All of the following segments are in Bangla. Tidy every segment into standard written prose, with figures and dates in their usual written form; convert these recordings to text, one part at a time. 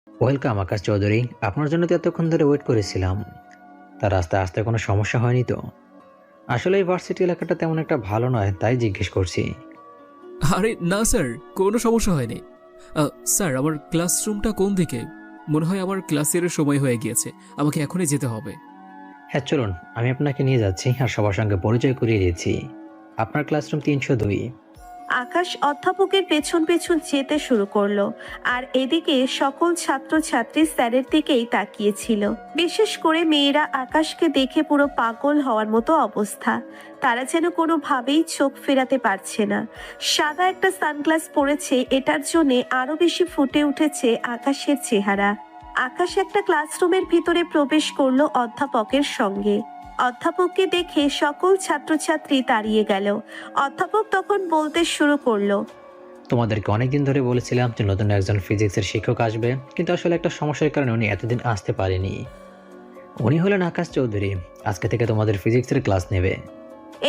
ওয়েলকাম আকাশ চৌধুরী। আপনার জন্য তো এতক্ষণ ধরে ওয়েট করেছিলাম। তার রাস্তায় আসতে কোনো সমস্যা হয়নি তো? আসলে এই ভার্সিটি এলাকাটা তেমন একটা ভালো নয়, তাই জিজ্ঞেস করছি। আরে না স্যার, কোনো সমস্যা হয়নি। স্যার, আমার ক্লাসরুমটা কোন দিকে? মনে হয় আমার ক্লাসের সময় হয়ে গিয়েছে, আমাকে এখনই যেতে হবে। হ্যাঁ চলুন, আমি আপনাকে নিয়ে যাচ্ছি আর সবার সঙ্গে পরিচয় করিয়ে দিচ্ছি। আপনার ক্লাসরুম 302। আকাশ অধ্যাপকের পেছন পেছন যেতে শুরু করলো, আর এদিকে সকল ছাত্রছাত্রী স্যারের দিকেই তাকিয়েছিল। বিশেষ করে মেয়েরা আকাশকে দেখে পুরো পাগল হওয়ার মতো অবস্থা। তারা যেন কোনোভাবেই চোখ ফেরাতে পারছে না। সাদা একটা সানগ্লাস পরেছে, এটার জন্য আরো বেশি ফুটে উঠেছে আকাশের চেহারা। আকাশ একটা ক্লাসরুমের ভিতরে প্রবেশ করলো অধ্যাপকের সঙ্গে। অধ্যাপককে দেখে সকল ছাত্রছাত্রী দাঁড়িয়ে গেল। অধ্যাপক তখন বলতে শুরু করলো, তোমাদেরকে অনেকদিন ধরে বলেছিলাম যে নতুন একজন ফিজিক্সের শিক্ষক আসবে, কিন্তু আসলে একটা সমস্যার কারণে উনি এতদিন আসতে পারেনি। উনি হলেন আকাশ চৌধুরী। আজকে থেকে তোমাদের ফিজিক্সের ক্লাস নেবে।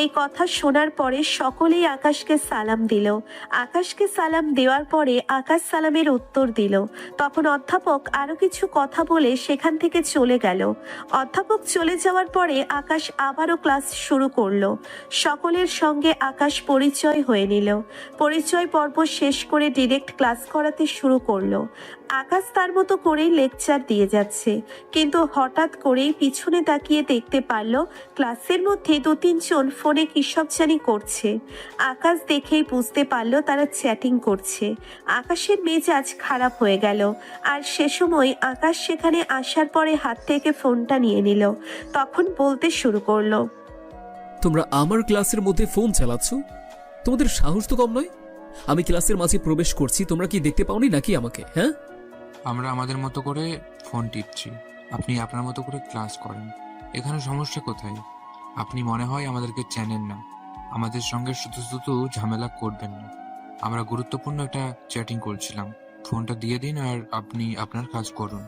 এই কথা শোনার পরে সকলেই আকাশকে সালাম দিল। আকাশকে সালাম দেওয়ার পরে আকাশ সালামের উত্তর দিল। তখন অধ্যাপক আরো কিছু কথা বলে সেখান থেকে চলে গেল। অধ্যাপক চলে যাওয়ার পরে আকাশ আবারও ক্লাস শুরু করলো। সকলের সঙ্গে আকাশ পরিচয় হয়ে নিল। পরিচয় পর্ব শেষ করে ডিরেক্ট ক্লাস করাতে শুরু করলো। আকাশ তার মতো করেই লেকচার দিয়ে যাচ্ছে, কিন্তু হঠাৎ করেই পিছনে তাকিয়ে দেখতে পারল ক্লাসের মধ্যে 2-3 জন ফোনে কি সব জানি করছে। আকাশ দেখেই বুঝতে পারল তারা চ্যাটিং করছে। আকাশের মেজাজ খারাপ হয়ে গেল, আর সে সময় আকাশ সেখানে আসার পরে হাত থেকে ফোনটা নিয়ে নিল। তখন বলতে শুরু করলো, তোমরা আমার ক্লাসের মধ্যে ফোন চালাচ্ছ? তোমাদের সাহস তো কম নয়। আমি ক্লাসের মাঝে প্রবেশ করছি, তোমরা কি দেখতে পাওনি নাকি আমাকে? হ্যাঁ, আমরা আমাদের মতো করে ফোন টিপছি, আপনি আপনার মতো করে ক্লাস করেন। এখানে সমস্যা কোথায়? আপনি মনে হয় আমাদেরকে চেনেন না। আমাদের সঙ্গে শুধু শুধু ঝামেলা করবেন না। আমরা গুরুত্বপূর্ণ একটা চ্যাটিং করছিলাম। ফোনটা দিয়ে দিন আর আপনি আপনার কাজ করুন।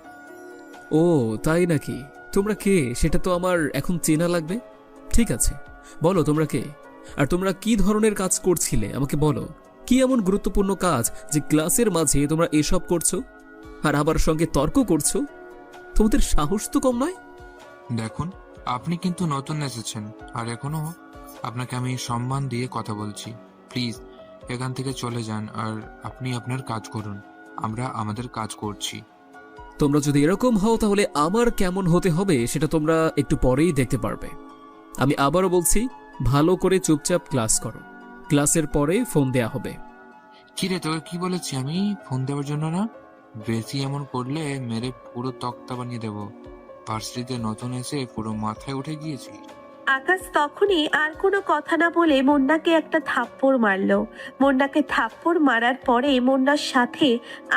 ও তাই নাকি? তোমরা কে সেটা তো আমার এখন চেনা লাগবে। ঠিক আছে, বলো তোমরা কে, আর তোমরা কি ধরনের কাজ করছিলে আমাকে বলো। কি এমন গুরুত্বপূর্ণ কাজ যে ক্লাসের মাঝে তোমরা এসব করছো আর আবার সঙ্গে তর্ক করছো? তোমাদের সাহস তো কম নয়। দেখুন, আপনি কিন্তু নতুন এসেছেন, আর এখনো আপনাকে আমি সম্মান দিয়ে কথা বলছি। প্লিজ এখান থেকে চলে যান আর আপনি আপনার কাজ করুন। আমরা আমাদের কাজ করছি। তোমরা যদি এরকম হও তাহলে আমার কেমন হতে হবে সেটা তোমরা একটু পরেই দেখতে পারবে। আমি আবারও বলছি, ভালো করে চুপচাপ ক্লাস করো। ক্লাসের পরে ফোন দেয়া হবে। কিরে, তোকে কি বলেছি আমি ফোন দেওয়ার জন্য না? বেশি এমন করলে মেরে পুরো তক্তা বানিয়ে দেবো। ভার্সিটিতে নতুন এসে পুরো মাথায় উঠে গিয়েছি। আকাশ তখনই আর কোনো কথা না বলে মুন্নাকে একটা থাপ্পড় মারলো। মুন্নাকে থাপ্পড় মারার পরে মুন্নার সাথে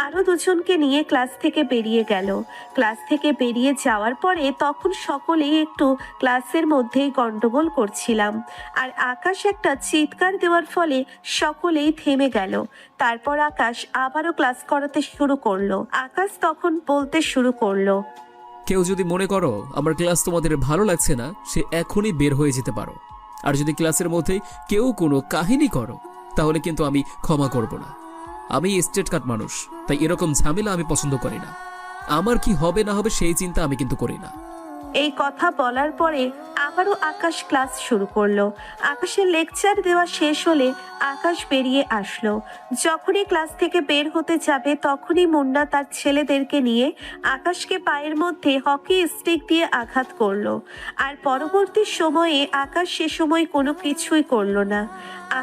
আরো 2জনকে নিয়ে ক্লাস থেকে বেরিয়ে গেল। ক্লাস থেকে বেরিয়ে যাওয়ার পরে তখন সকলেই একটু ক্লাসের মধ্যেই গন্ডগোল করছিলাম, আর আকাশ একটা চিৎকার দেওয়ার ফলে সকলেই থেমে গেল। তারপর আকাশ আবারও ক্লাস করাতে শুরু করলো। আকাশ তখন বলতে শুরু করলো, কেউ যদি মনে করো আমার ক্লাস তোমাদের ভালো লাগছে না, সে এখনই বের হয়ে যেতে পারো। আর যদি ক্লাসের মধ্যে কেউ কোনো কাহিনী করো তাহলে কিন্তু আমি ক্ষমা করব না। আমি স্টেট কাট মানুষ, তাই এরকম ঝামেলা আমি পছন্দ করি না। আমার কি হবে না হবে সেই চিন্তা আমি কিন্তু করি না। এই কথা বলার পরে আবারও আকাশ ক্লাস শুরু করলো। আকাশের লেকচার দেওয়া শেষ হলে আকাশ বেরিয়ে আসলো। যখনই ক্লাস থেকে বের হতে যাবে তখনই মুন্না তার ছেলেদেরকে নিয়ে আকাশকে পায়ের মধ্যে হকি স্টিক দিয়ে আঘাত করলো। আর পরবর্তী সময়ে আকাশ সে সময় কোনো কিছুই করলো না।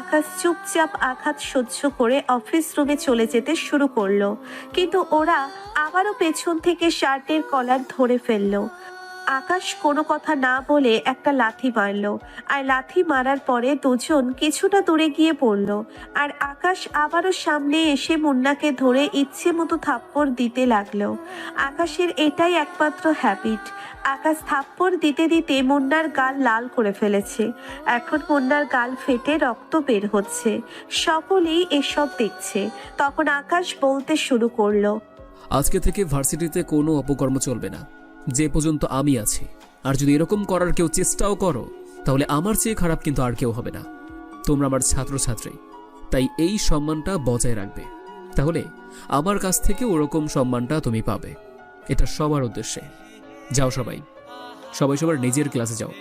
আকাশ চুপচাপ আঘাত সহ্য করে অফিস রুমে চলে যেতে শুরু করলো, কিন্তু ওরা আবারও পেছন থেকে শার্টের কলার ধরে ফেললো। আকাশ কোনো কথা না বলে একটা লাথি মারল, আর লাথি মারার পরে 2জন কিছুটা দূরে গিয়ে পড়ল। আর আকাশ আবারও সামনে এসে মুন্নাকে ধরে ইচ্ছে মতো থাপ্পড় দিতে লাগলো। আকাশের এটাই একমাত্র হ্যাবিট। আকাশ থাপ্পড় দিতে দিতে মুন্নার গাল লাল করে ফেলেছে। এখন মুন্নার গাল ফেটে রক্ত বের হচ্ছে। সকলেই এসব দেখছে। তখন আকাশ বলতে শুরু করলো, আজকে থেকে ভার্সিটিতে কোনো অপকর্ম চলবে না যে পর্যন্ত আমি আছি। আর যদি এরকম করার কেউ চেষ্টাও করো তাহলে আমার চেয়ে খারাপ কিন্তু আর কেউ হবে না। তোমরা আমার ছাত্রছাত্রী, তাই এই সম্মানটা বজায় রাখবে। তাহলে আমার কাছ থেকে ওরকম সম্মানটা তুমি পাবে। এটা সবার উদ্দেশ্যে। যাও সবাই, সবাই সবার নিজের ক্লাসে যাও।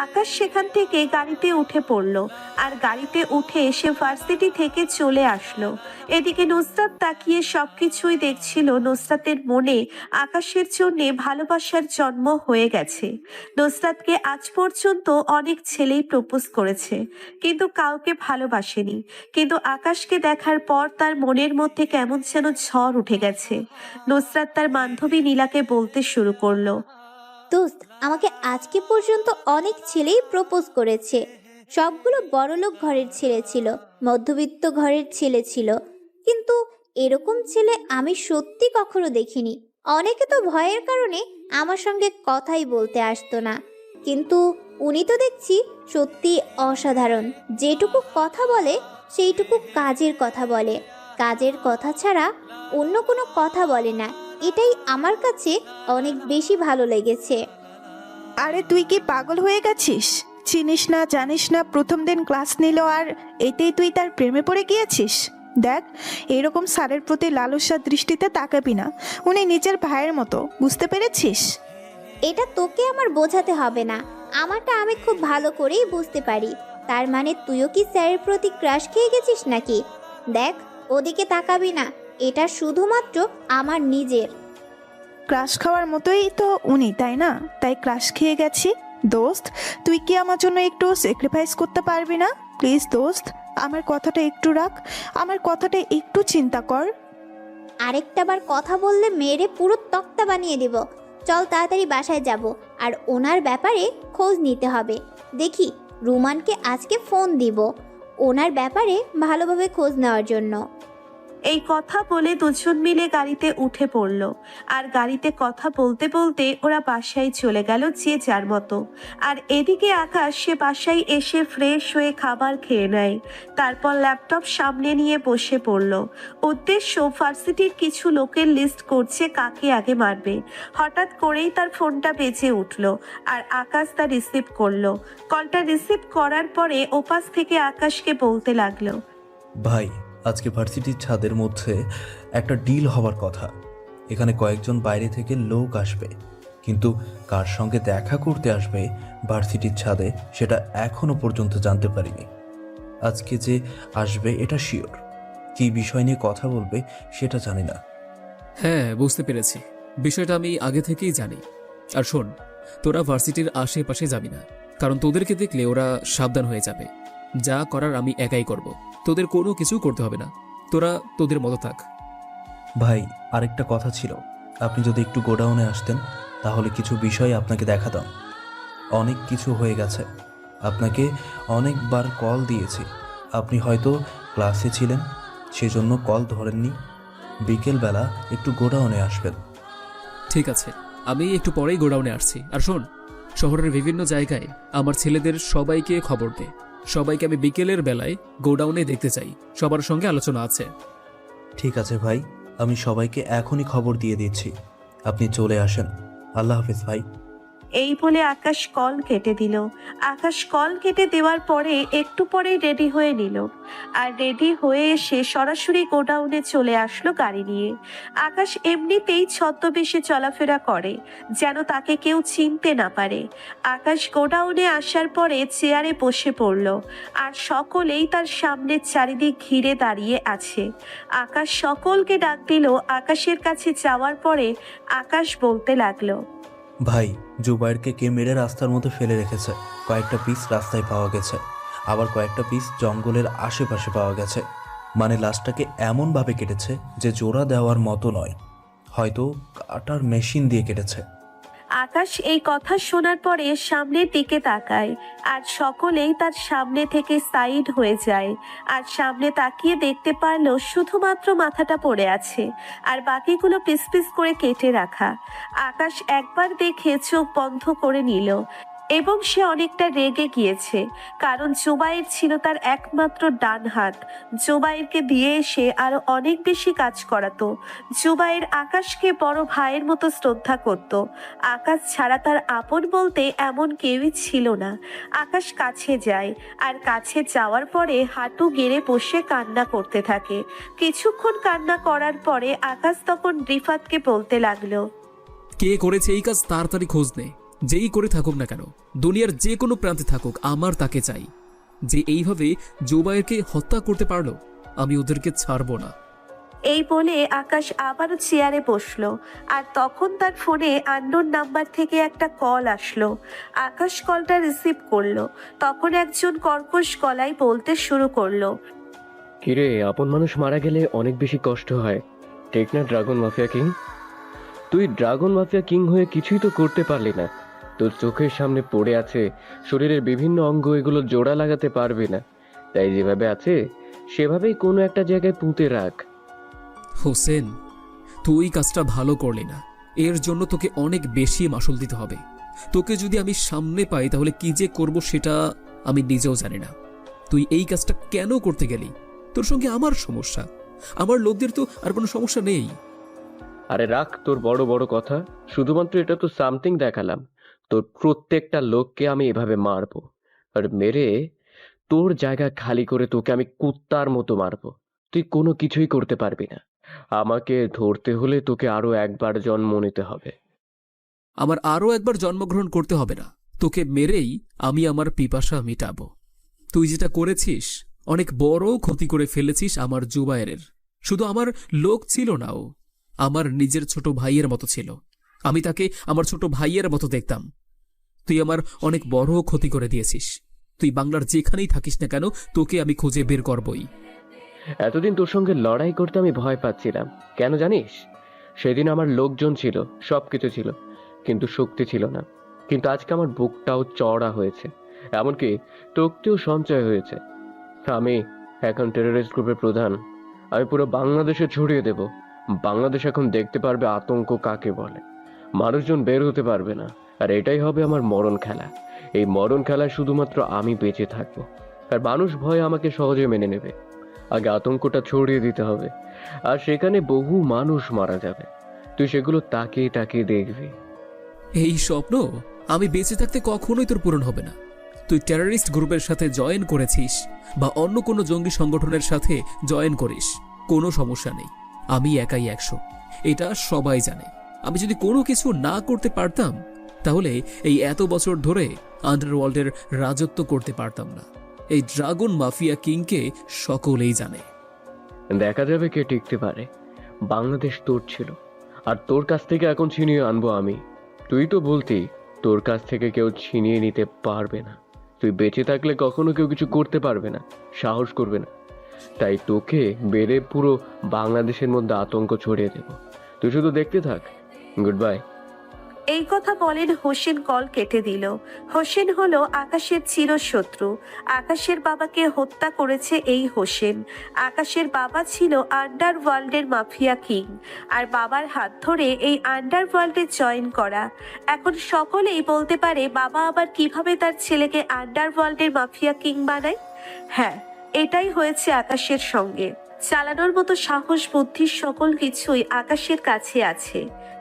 আকাশ সেখান থেকে গাড়িতে উঠে পড়ল আর গাড়িতে উঠে সে ভার্সিটি থেকে চলে আসলো। এদিকে নুসরাত তাকিয়ে সবকিছুই দেখছিল। নুসরাতের মনে আকাশের জন্য ভালোবাসার জন্ম হয়ে গেছে। নুসরাতকে আজ পর্যন্ত অনেক ছেলেই প্রপোজ করেছে, কিন্তু কাউকে ভালোবাসেনি। কিন্তু আকাশকে দেখার পর তার মনের মধ্যে কেমন যেন ঝড় উঠে গেছে। নুসরাত তার বান্ধবী নীলাকে বলতে শুরু করলো, দোস্ত, আমাকে আজকে পর্যন্ত অনেক ছেলেই প্রপোজ করেছে। সবগুলো বড়লোক ঘরের ছেলে ছিল, মধ্যবিত্ত ঘরের ছেলে ছিল, কিন্তু এরকম ছেলে আমি সত্যি কখনো দেখিনি। অনেকে তো ভয়ের কারণে আমার সঙ্গে কথাই বলতে আসতো না, কিন্তু উনি তো দেখছি সত্যি অসাধারণ। যেটুকু কথা বলে সেইটুকু কাজের কথা বলে, কাজের কথা ছাড়া অন্য কোনো কথা বলে না। এটাই আমার কাছে অনেক বেশি ভালো লেগেছে। আরে তুই কি পাগল হয়ে গেছিস? চিনিস না জানিস না, প্রথম দিন ক্লাস নিল আর এতেই তুই তার প্রেমে পড়ে গিয়েছিস? দেখ, এরকম স্যারের প্রতি লালসার দৃষ্টিতে তাকাবি না। উনি নিজের ভাইয়ের মতো, বুঝতে পেরেছিস? এটা তোকে আমার বোঝাতে হবে না, আমারটা আমি খুব ভালো করেই বুঝতে পারি। তার মানে তুইও কি স্যারের প্রতি ক্রাশ খেয়ে গেছিস নাকি? দেখ, ওদিকে তাকাবি না, এটা শুধুমাত্র আমার নিজের। ক্রাশ খাওয়ার মতোই তো উনি, তাই না? তাই ক্রাশ খেয়ে গেছি। দোস্ত, তুই কি আমার জন্য একটু স্যাক্রিফাইস করতে পারবি না? প্লিজ দোস্ত, আমার কথাটা একটু রাখ, আমার কথাটা একটু চিন্তা কর। আরেকটাবার কথা বললে মেরে পুরো তক্তা বানিয়ে দেব। চল তাড়াতাড়ি বাসায় যাব, আর ওনার ব্যাপারে খোঁজ নিতে হবে। দেখি রুমানকে আজকে ফোন দিব ওনার ব্যাপারে ভালোভাবে খোঁজ নেওয়ার জন্য। এই কথা বলে দুজন মিলে গাড়িতে উঠে পড়ল। আর গাড়িতে কথা বলতে বলতে ওরা বাসায় চলে গেল যে যার মতো। আর এদিকে আকাশ সে বাসায় এসে ফ্রেশ হয়ে খাবার খেয়ে নেয়। তারপর ল্যাপটপ সামনে নিয়ে বসে পড়ল। উদ্দেশ্য ভার্সিটির কিছু লোকের লিস্ট করছে কাকে আগে মারবে। হঠাৎ করেই তার ফোনটা বেজে উঠল আর আকাশ তা রিসিভ করলো। কলটা রিসিভ করার পরে ওপাশ থেকে আকাশকে বলতে লাগলো, ভাই, আজকে ভার্সিটির ছাদের মধ্যে একটা ডিল হবার কথা। এখানে কয়েকজন বাইরে থেকে লোক আসবে, কিন্তু কার সঙ্গে দেখা করতে আসবে ভার্সিটির ছাদে সেটা এখনো পর্যন্ত জানতে পারিনি। আজকে যে আসবে এটা শিওর, কী বিষয় নিয়ে কথা বলবে সেটা জানি না। হ্যাঁ, বুঝতে পেরেছি। বিষয়টা আমি আগে থেকেই জানি। আর শোন, তোরা ভার্সিটির আশেপাশে যাবি না, কারণ তোদেরকে দেখলে ওরা সাবধান হয়ে যাবে। যা করার আমি একাই করব, তোদের কোনো কিছু করতে হবে না। তোরা তোদের মতো থাক। ভাই, আরেকটা কথা ছিল, আপনি যদি একটু গোডাউনে আসতেন তাহলে কিছু বিষয় আপনাকে দেখাতাম। অনেক কিছু হয়ে গেছে, আপনাকে অনেকবার কল দিয়েছি, আপনি হয়তো ক্লাসে ছিলেন সেজন্য কল ধরেননি। বিকেলবেলা একটু গোডাউনে আসবেন। ঠিক আছে, আমি একটু পরেই গোডাউনে আসছি। আর শোন, শহরের বিভিন্ন জায়গায় আমার ছেলেদের সবাইকে খবর দে। সবাইকে আমি বিকেলের বেলায় গোডাউনে দেখতে চাই। সবার সঙ্গে আলোচনা আছে। ঠিক আছে ভাই, আমি সবাইকে এখনই খবর দিয়ে দিচ্ছি, আপনি চলে আসেন। আল্লাহ হাফিজ ভাই। এই বলে আকাশ কল কেটে দিল। আকাশ কল কেটে দেওয়ার পরে একটু পরেই রেডি হয়ে নিল। আর রেডি হয়ে এসে সরাসরি গোডাউনে চলে আসলো গাড়ি নিয়ে। আকাশ এমনিতেই ছদ্মবেশে চলাফেরা করে, যেন তাকে কেউ চিনতে না পারে। আকাশ গোডাউনে আসার পরে চেয়ারে বসে পড়ল। আর সকলেই তার সামনে চারিদিক ঘিরে দাঁড়িয়ে আছে। আকাশ সকলকে ডাক দিল। আকাশের কাছে যাওয়ার পরে আকাশ বলতে লাগলো, ভাই, জুবাইরকে কে মেরে রাস্তার মধ্যে ফেলে রেখেছে। কয়েকটা পিস রাস্তায় পাওয়া গেছে, আবার কয়েকটা পিস জঙ্গলের আশেপাশে পাওয়া গেছে। মানে লাশটাকে এমনভাবে কেটেছে যে জোড়া দেওয়ার মতো নয়, হয়তো কাটার মেশিন দিয়ে কেটেছে। আকাশ এই কথা শোনার পরে সামনের দিকে তাকায়। আর সকলেই তার সামনে থেকে সাইড হয়ে যায়। আর সামনে তাকিয়ে দেখতে পারলো শুধুমাত্র মাথাটা পড়ে আছে, আর বাকিগুলো পিস পিস করে কেটে রাখা। আকাশ একবার দেখে চোখ বন্ধ করে নিল। এবং সে অনেকটা রেগে গিয়েছে, কারণ জুবাইর ছিল তার একমাত্র ডান হাত। জুবাইরকে দিয়ে এসে আরো অনেক বেশি কাজ করাতো। জুবাইর আকাশকে বড় ভাইয়ের মতো শ্রদ্ধা করত। আকাশ ছাড়া তার আপন বলতে এমন কেউই ছিল না। আকাশ কাছে যায়, আর কাছে যাওয়ার পরে হাঁটু গেড়ে বসে কান্না করতে থাকে। কিছুক্ষণ কান্না করার পরে আকাশ তখন রিফাতকে বলতে লাগলো, কে করেছে এই কাজ তাড়াতাড়ি খোঁজ নে। যেই করে থাকুক না কেন, দুনিয়ার যে কোনো প্রান্তে থাকুক, আমার তাকে চাই। যে এইভাবে জুবাইরকে হত্যা করতে পারলো, আমি ওদেরকে ছাড়বো না। এই বলে আকাশ আবারও চেয়ারে বসলো। আর তখন তার ফোনে আননোন নাম্বার থেকে একটা কল আসলো। আকাশ কলটা রিসিভ করলো। তখন একজন কর্কশ গলায় বলতে শুরু করলো, কিরে, আপন মানুষ মারা গেলে অনেক বেশি কষ্ট হয়, ঠিক না ড্রাগন মাফিয়া কিং? তুই ড্রাগন মাফিয়া কিং হয়ে কিছুই তো করতে পারলি না। তোর চোখের সামনে পড়ে আছে শরীরের বিভিন্ন অঙ্গ, এগুলো জোড়া লাগাতে পারবি না। তাই যেভাবে আছে সেভাবেই কোনো একটা জায়গায় পুঁতে রাখ। হোসেন, তুই কাজটা ভালো করলি না। এর জন্য তোকে অনেক বেশি মাসুল দিতে হবে। তোকে যদি আমি সামনে পাই তাহলে কি যে করব সেটা আমি নিজেও জানি না। তুই এই কাজটা কেন করতে গেলি? তোর সঙ্গে আমার সমস্যা, আমার লোকদের তো আর কোনো সমস্যা নেই। আরে রাখ তোর বড় বড় কথা, শুধুমাত্র এটা তো সামথিং দেখালাম। তোর প্রত্যেকটা লোককে আমি এভাবে মারবো, আর মেরে তোর জায়গা খালি করে তোকে আমি কুত্তার মতো মারবো। তুই কোনো কিছুই করতে পারবি না। আমাকে ধরতে হলে তোকে আরো একবার জন্ম নিতে হবে। আমার আরও একবার জন্মগ্রহণ করতে হবে না, তোকে মেরেই আমি আমার পিপাসা মিটাবো। তুই যেটা করেছিস, অনেক বড় ক্ষতি করে ফেলেছিস আমার জুবায়েরের। শুধু আমার লোক ছিল না, ও আমার নিজের ছোট ভাইয়ের মতো ছিল। আমি তাকে আমার ছোট ভাইয়ের মতো দেখতাম। তুই আমার অনেক বড় ক্ষতি করে দিয়েছিস। তুই বাংলার যেখানেই থাকিস না কেন, তোকে আমি খুঁজে বের করবই। এতদিন তোর সঙ্গে লড়াই করতে আমি ভয় পাচ্ছিলাম, কেন জানিস? সেদিন আমার লোকজন ছিল, সবকিছু ছিল, কিন্তু শক্তি ছিল না। কিন্তু আজকে আমার বুকটাও চড়া হয়েছে, এমনকি শক্তিও সঞ্চয় হয়েছে। আমি এখন টেররিস্ট গ্রুপের প্রধান। আমি পুরো বাংলাদেশে ছড়িয়ে দেব। বাংলাদেশ এখন দেখতে পারবে আতঙ্ক কাকে বলে। মানুষজন বের হতে পারবে না, আর এটাই হবে আমার মরণ খেলা। এই মরণ খেলায় শুধুমাত্র আমি বেঁচে থাকবো, আর মানুষ ভয়ে আমাকে সহজে মেনে নেবে। আগে আতঙ্কটা ছড়িয়ে দিতে হবে, আর সেখানে বহু মানুষ মারা যাবে। তুই সেগুলো তাকিয়ে তাকিয়ে দেখবি। এই স্বপ্ন আমি বেঁচে থাকতে কখনোই তোর পূরণ হবে না। তুই টেররিস্ট গ্রুপের সাথে জয়েন করেছিস বা অন্য কোনো জঙ্গি সংগঠনের সাথে জয়েন করিস, কোনো সমস্যা নেই। আমি একাই 100, এটা সবাই জানে। আমি যদি কোনো কিছু না করতে পারতাম, তাহলে এই এত বছর ধরে আন্ডারওয়ার্ল্ডের রাজত্ব করতে পারতাম না। এই ড্রাগন মাফিয়া কিংকে সকলেই জানে। দেখা যাবে কে টিকতে পারে। বাংলাদেশ তোর ছিল, আর তোর কাছ থেকে এখন ছিনিয়ে আনবো আমি। তুই তো বলতি তোর কাছ থেকে কেউ ছিনিয়ে নিতে পারবে না। তুই বেঁচে থাকলে কখনো কেউ কিছু করতে পারবে না, সাহস করবে না। তাই তোকে বেড়ে পুরো বাংলাদেশের মধ্যে আতঙ্ক ছড়িয়ে দেব। তুই শুধু দেখতে থাক। Good bye. এই কথা বলেন হোসেন কল কেটে দিল। হোসেন হলো আকাশের চিরশত্রু। আকাশের বাবাকে হত্যা করেছে এই হোসেন। আকাশের বাবা ছিল আন্ডারওয়ার্ল্ডের মাফিয়া কিং, আর বাবার হাত ধরে এই আন্ডারওয়ার্ল্ডে জয়েন করা। এখন সকলেই বলতে পারে বাবা আবার কিভাবে তার ছেলেকে আন্ডারওয়ার্ল্ডের মাফিয়া কিং বানায়। হ্যাঁ, এটাই হয়েছে আকাশের সঙ্গে। চালানোর মতো সাহস, বুদ্ধি সকল কিছুই আকাশের কাছে আছে।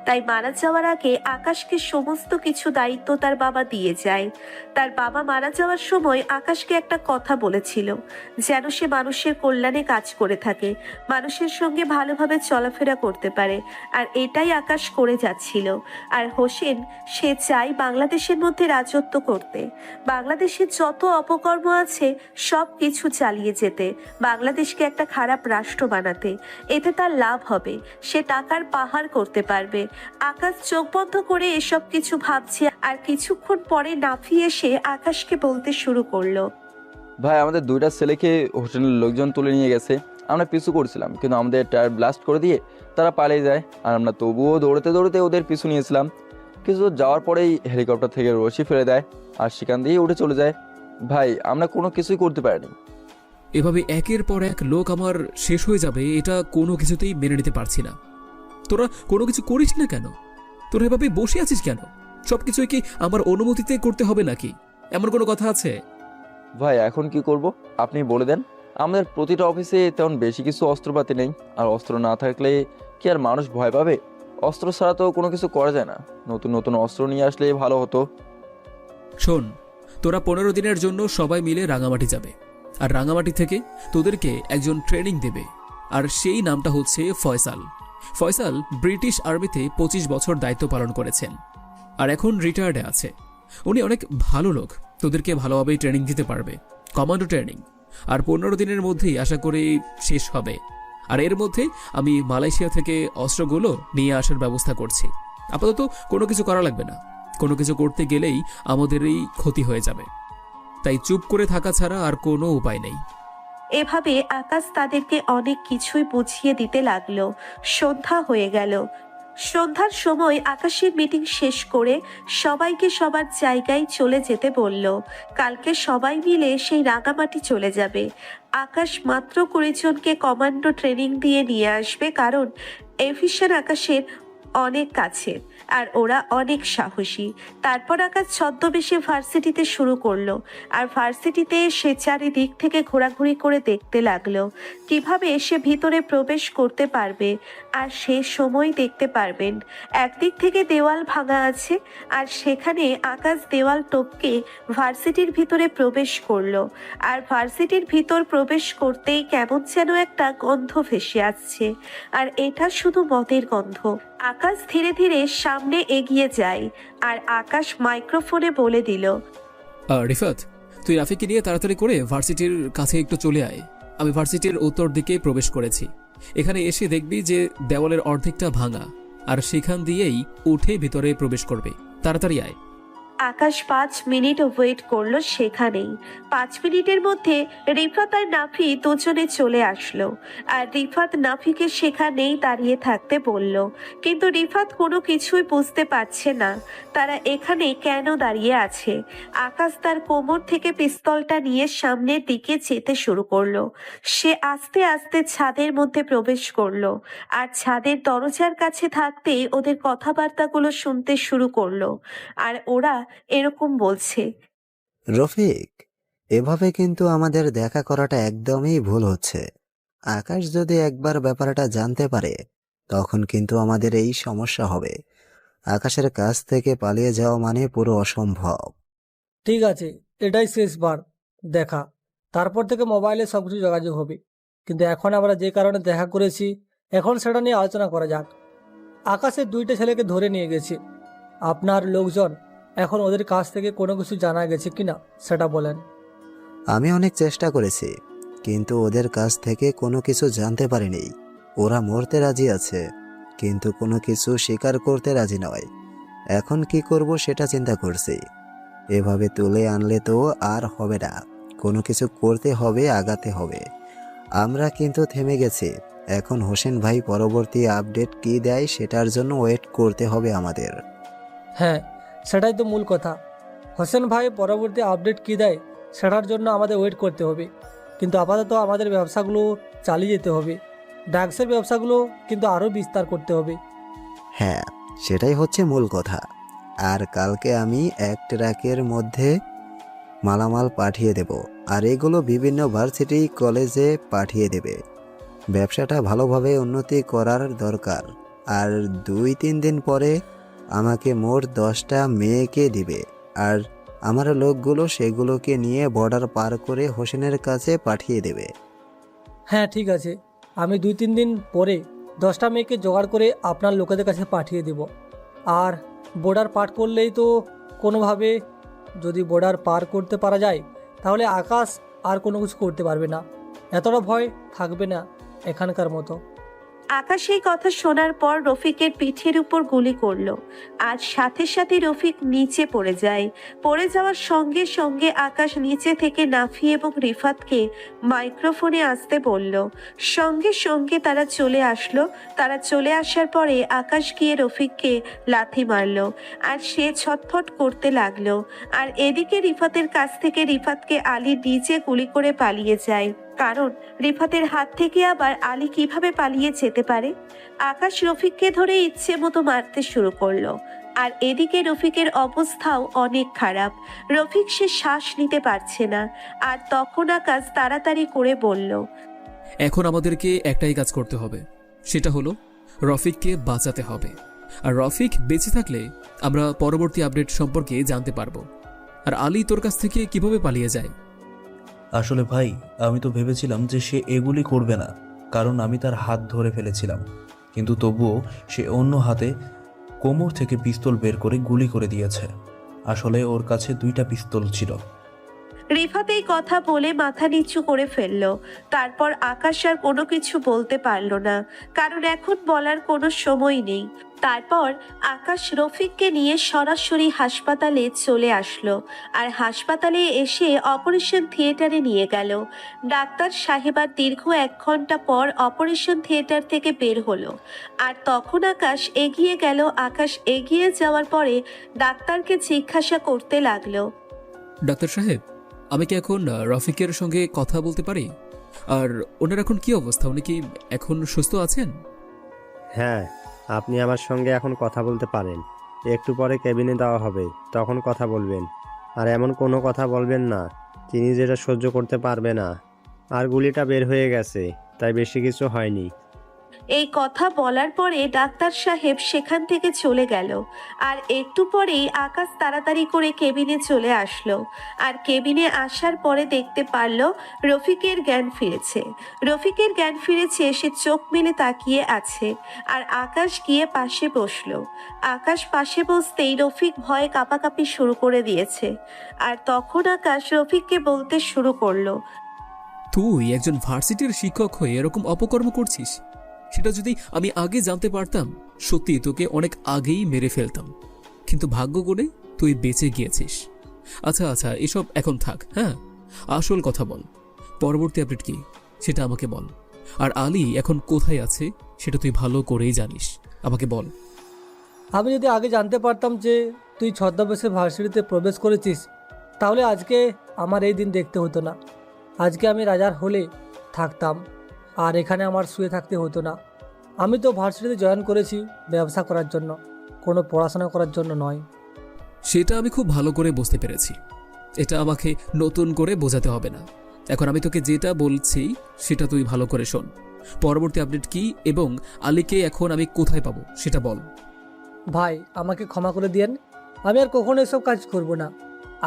তাই মারা যাওয়ার আগে আকাশকে সমস্ত কিছু দায়িত্ব তার বাবা দিয়ে যায়। তার বাবা মারা যাওয়ার সময় আকাশকে একটা কথা বলেছিল, যেন সে মানুষের কল্যাণে কাজ করে থাকে, মানুষের সঙ্গে ভালোভাবে চলাফেরা করতে পারে। আর এটাই আকাশ করে যাচ্ছিল। আর হোসেন, সে চায় বাংলাদেশের মধ্যে রাজত্ব করতে, বাংলাদেশের যত অপকর্ম আছে সব কিছু চালিয়ে যেতে, বাংলাদেশকে একটা খারাপ রাষ্ট্র বানাতে। এতে তার লাভ হবে, সে টাকার পাহাড় করতে পারবে। আকাশ চোখ বন্ধ করে এসব কিছু ভাবছে, আর কিছুক্ষণ পরে নাফি এসে আকাশকে বলতে শুরু করলো, ভাই, আমাদের দুইটা ছেলেকে হোটেলের লোকজন তুলে নিয়ে গেছে। আমরা পিছু করছিলাম, কিন্তু আমাদের টায়ার ব্লাস্ট করে দিয়ে তারা পালিয়ে যায়। আর আমরা তবুও দৌড়তে দৌড়তে ওদের পিছু নিয়েছিলাম। কিছু যাওয়ার পরেই হেলিকপ্টার থেকে রশি ফেলে দেয়, আর সেখান দিয়েই উঠে চলে যায়। ভাই, আমরা কোনো কিছুই করতে পারিনি। এভাবে একের পর এক লোক আমার শেষ হয়ে যাবে, এটা কোনো কিছুতেই মেনে নিতে পারছি না। তোরা কোনো কিছু করিস না কেন? তোরা এভাবে বসে আছিস কেন? সবকিছুই কি আমার অনুমতিতে করতে হবে নাকি? এমন কোনো কথা আছে? ভাই এখন কি করব আপনি বলে দেন। আমাদের প্রতিটা অফিসে তেমন বেশি কিছু অস্ত্রপাতি নেই, আর অস্ত্র না থাকলে কি আর মানুষ ভয় পাবে? অস্ত্র ছাড়া তো কোনো কিছু করা যায় না। নতুন নতুন অস্ত্র নিয়ে আসলে ভালো হতো। শোন, তোরা 15 দিনের জন্য সবাই মিলে রাঙামাটি যাবে, আর রাঙামাটি থেকে তোদেরকে একজন ট্রেনিং দেবে, আর সেই নামটা হচ্ছে ফয়সাল। ফয়সাল ব্রিটিশ আর্মিতে 25 বছর দায়িত্ব পালন করেছেন, আর এখন রিটায়ার্ডে আছে। উনি অনেক ভালো লোক, তোদেরকে ভালোভাবেই ট্রেনিং দিতে পারবে, কমান্ডো ট্রেনিং। আর 15 দিনের মধ্যেই আশা করি শেষ হবে। আর এর মধ্যে আমি মালয়েশিয়া থেকে অস্ত্রগুলো নিয়ে আসার ব্যবস্থা করছি। আপাতত কোনো কিছু করা লাগবে না, কোনো কিছু করতে গেলেই আমাদেরই ক্ষতি হয়ে যাবে, তাই চুপ করে থাকা ছাড়া আর কোনো উপায় নেই। এভাবে আকাশ তাদেরকে অনেক কিছুই বুঝিয়ে দিতে লাগলো। সন্ধ্যা হয়ে গেল। সন্ধ্যার সময় আকাশের মিটিং শেষ করে সবাইকে সবার জায়গায় চলে যেতে বলল। কালকে সবাই মিলে সেই রাঙামাটি চলে যাবে। আকাশ মাত্র 20 জনকে কমান্ডো ট্রেনিং দিয়ে নিয়ে আসবে, কারণ এভিশন আকাশের অনেক কাছে আর ওরা অনেক সাহসী। তারপর আকাশ ছদ্মবেশে ভার্সিটিতে শুরু করলো, আর ভার্সিটিতে সে চারিদিক থেকে ঘোরাঘুরি করে দেখতে লাগলো কিভাবে সে ভিতরে প্রবেশ করতে পারবে। আর সে সময় দেখতে পারবেন একদিক থেকে দেওয়াল ভাঙা আছে, আর সেখানে আকাশ দেওয়াল টপকে ভার্সিটির ভিতরে প্রবেশ করলো। আর ভার্সিটির ভিতর প্রবেশ করতেই কেমন যেন একটা গন্ধ ভেসে আসছে, আর এটা শুধু মদের গন্ধ। আকাশ ধীরে ধীরে সামনে এগিয়ে যায়, আর আকাশ মাইক্রোফোনে বলে দিল, রিফাত, তুই রাফিকে নিয়ে তাড়াতাড়ি করে ভার্সিটির কাছে একটু চলে আয়। আমি ভার্সিটির উত্তর দিকে প্রবেশ করেছি। এখানে এসে দেখবি যে দেওয়ালের অর্ধেকটা ভাঙা, আর সেখান দিয়েই উঠে ভিতরে প্রবেশ করবে। তাড়াতাড়ি আয়। আকাশ 5 মিনিট ওয়েট করলো সেখানেই। 5 মিনিটের মধ্যে রিফাত আর নাফি দুজনে চলে আসলো, আর রিফাত নাফিকে সেখানেই দাঁড়িয়ে থাকতে বলল। কিন্তু রিফাত কোনো কিছুই বুঝতে পারছে না তারা এখানে কেন দাঁড়িয়ে আছে। আকাশ তার কোমর থেকে পিস্তলটা নিয়ে সামনের দিকে যেতে শুরু করলো। সে আস্তে আস্তে ছাদের মধ্যে প্রবেশ করলো, আর ছাদের দরজার কাছে থাকতেই ওদের কথাবার্তাগুলো শুনতে শুরু করলো। আর ওরা এরকম বলছে, রফিক, এভাবে কিন্তু আমাদের দেখা করাটা একদমই ভুল হচ্ছে। আকাশ যদি একবার ব্যাপারটা জানতে পারে তখন কিন্তু আমাদের এই সমস্যা হবে। আকাশের কাছ থেকে পালিয়ে যাওয়া মানে পুরো অসম্ভব। ঠিক আছে, এটাই শেষবার দেখা, তারপর থেকে মোবাইলে সবকিছু যোগাযোগ হবে। কিন্তু এখন আমরা যে কারণে দেখা করেছি, এখন সেটা নিয়ে আলোচনা করা যাক। আকাশের 2টা ছেলেকে ধরে নিয়ে গেছে। আপনার লোকজন এখন ওদের কাছ থেকে কোনো কিছু জানা গেছে কিনা সেটা বলেন। আমি অনেক চেষ্টা করেছি, কিন্তু ওদের কাছ থেকে কোনো কিছু জানতে পারিনি। ওরা মরতে রাজি আছে, কিন্তু কোনো কিছু স্বীকার করতে রাজি নয়। এখন কি করব সেটা চিন্তা করছি। এভাবে তুলে আনলে তো আর হবে না, কোনো কিছু করতে হবে, আগাতে হবে। আমরা কিন্তু থেমে গেছি। এখন হোসেন ভাই পরবর্তী আপডেট কি দেয় সেটার জন্য ওয়েট করতে হবে আমাদের। হ্যাঁ, সেটাই তো মূল কথা। হোসেন ভাই পরবর্তী আপডেট কী দেয় সেটার জন্য আমাদের ওয়েট করতে হবে। কিন্তু আপাতত আমাদের ব্যবসাগুলো চালিয়ে যেতে হবে। ড্রাগসের ব্যবসাগুলো কিন্তু আরও বিস্তার করতে হবে। হ্যাঁ, সেটাই হচ্ছে মূল কথা। আর কালকে আমি 1 ট্রাকের মধ্যে মালামাল পাঠিয়ে দেব, আর এগুলো বিভিন্ন ভার্সিটি কলেজে পাঠিয়ে দেবে। ব্যবসাটা ভালোভাবে উন্নতি করার দরকার। আর 2-3 দিন পরে আমাকে মোট 10টা মেয়েকে দিবে, আর আমার লোকগুলো সেগুলোকে নিয়ে বর্ডার পার করে হোসেনের কাছে পাঠিয়ে দেবে। হ্যাঁ ঠিক আছে, আমি 2-3 দিন পরে 10টা মেয়েকে জোগাড় করে আপনার লোকেদের কাছে পাঠিয়ে দেব। আর বর্ডার পার করলেই তো কোনোভাবে, যদি বর্ডার পার করতে পারা যায় তাহলে আকাশ আর কোনো কিছু করতে পারবে না, এতটা ভয় থাকবে না এখানকার মতো। আকাশ এই কথা শোনার পর রফিকের পিঠের উপর গুলি করলো, আর সাথে সাথে রফিক নিচে পড়ে যায়। পড়ে যাওয়ার সঙ্গে সঙ্গে আকাশ নিচে থেকে নাফি এবং রিফাতকে মাইক্রোফোনে আসতে বলল। সঙ্গে সঙ্গে তারা চলে আসলো। তারা চলে আসার পরে আকাশ গিয়ে রফিককে লাথি মারলো, আর সে ছটফট করতে লাগলো। আর এদিকে রিফাতের কাছ থেকে রিফাতকে আলী নিচে গুলি করে পালিয়ে যায়। কারণ রিফাতের হাত থেকে আবার আলী কিভাবে পালিয়ে যেতে পারে। আকাশ রফিককে ধরে ইচ্ছে মতো মারতে শুরু করলো। আর এদিকে রফিকের অবস্থাও অনেক খারাপ। রফিক সে শ্বাস নিতে পারছে না। আর তখন আকাশ তাড়াতাড়ি করে বলল, এখন আমাদেরকে একটাই কাজ করতে হবে, সেটা হলো রফিককে বাঁচাতে হবে। আর রফিক বেঁচে থাকলে আমরা পরবর্তী আপডেট সম্পর্কে জানতে পারবো। আর আলী তোর কাছ থেকে কিভাবে পালিয়ে যায়? আসলে ভাই, আমি তো ভেবেছিলাম যে সে এগুলি করবে না, কারণ আমি তার হাত ধরে ফেলেছিলাম। কিন্তু তবুও সে অন্য হাতে কোমর থেকে পিস্তল বের করে গুলি করে দিয়েছে। আসলে ওর কাছে 2টা পিস্তল ছিল। রিফাত এই কথা বলে মাথা নিচু করে ফেলল। তারপর আকাশ আর কোনো কিছু বলতে পারল না, কারণ এখন বলার কোনো সময় নেই। তারপর আকাশ রফিককে নিয়ে সরাসরি হাসপাতালে চলে আসলো। আর হাসপাতালে এসে অপারেশন থিয়েটারে নিয়ে গেল। ডাক্তার সাহেবার দীর্ঘ 1 ঘন্টা পর অপারেশন থিয়েটার থেকে বের হলো। আর তখন আকাশ এগিয়ে যাওয়ার পরে ডাক্তারকে জিজ্ঞাসা করতে লাগলো, ডাক্তার সাহেব, আমি কি এখন রফিকের সঙ্গে কথা বলতে পারি? আর ওনার এখন কি অবস্থা? উনি কি এখন সুস্থ আছেন? হ্যাঁ, আপনি আমার সঙ্গে এখন কথা বলতে পারেন। একটু পরে কেবিনে দেওয়া হবে, তখন কথা বলবেন। আর এমন কোনো কথা বলবেন না তিনি যেটা সহ্য করতে পারবে না। আর গুলিটা বের হয়ে গেছে, তাই বেশি কিছু হয়নি। এই কথা বলার পরে ডাক্তার সাহেব সেখান থেকে চলে গেল। আর একটু পরেই আকাশ তাড়াতাড়ি করে কেবিনে চলে আসলো। আর কেবিনে আসার পরে দেখতে পারল রফিকের জ্ঞান ফিরেছে। সে চোখ মেলে তাকিয়ে আছে। আর আকাশ গিয়ে পাশে বসলো। আকাশ পাশে বসতেই রফিক ভয়ে কাঁপাকাঁপি শুরু করে দিয়েছে। আর তখন আকাশ রফিককে বলতে শুরু করলো, তুই একজন ভার্সিটির শিক্ষক হয়ে এরকম অপকর্ম করছিস? সেটা যদি আমি আগে জানতে পারতাম, সত্যি তোকে অনেক আগেই মেরে ফেলতাম। কিন্তু ভাগ্য করে তুই বেঁচে গিয়েছিস। আচ্ছা, এসব এখন থাক। হ্যাঁ, আসল কথা বল, পরবর্তী আপডেট কি সেটা আমাকে বল। আর আলী এখন কোথায় আছে সেটা তুই ভালো করেই জানিস, আমাকে বল। আমি যদি আগে জানতে পারতাম যে তুই ছদ্মবেশে ভার্সিটিতে প্রবেশ করেছিস, তাহলে আজকে আমার এই দিন দেখতে হতো না। আজকে আমি রাজার হলে থাকতাম, আর এখানে আমার শুয়ে থাকতে হতো না। আমি তো ভার্সিটিতে জয়েন করেছি ব্যবসা করার জন্য, কোনো পড়াশোনা করার জন্য নয়। সেটা আমি খুব ভালো করে বুঝতে পেরেছি। এটা আমাকে নতুন করে বোঝাতে হবে না। এখন আমি তোকে যেটা বলছি সেটা তুই ভালো করে শোন। পরবর্তী আপডেট কি এবং আলীকে এখন আমি কোথায় পাবো সেটা বল। ভাই, আমাকে ক্ষমা করে দিয়েন, আমি আর কখনো এসব কাজ করব না।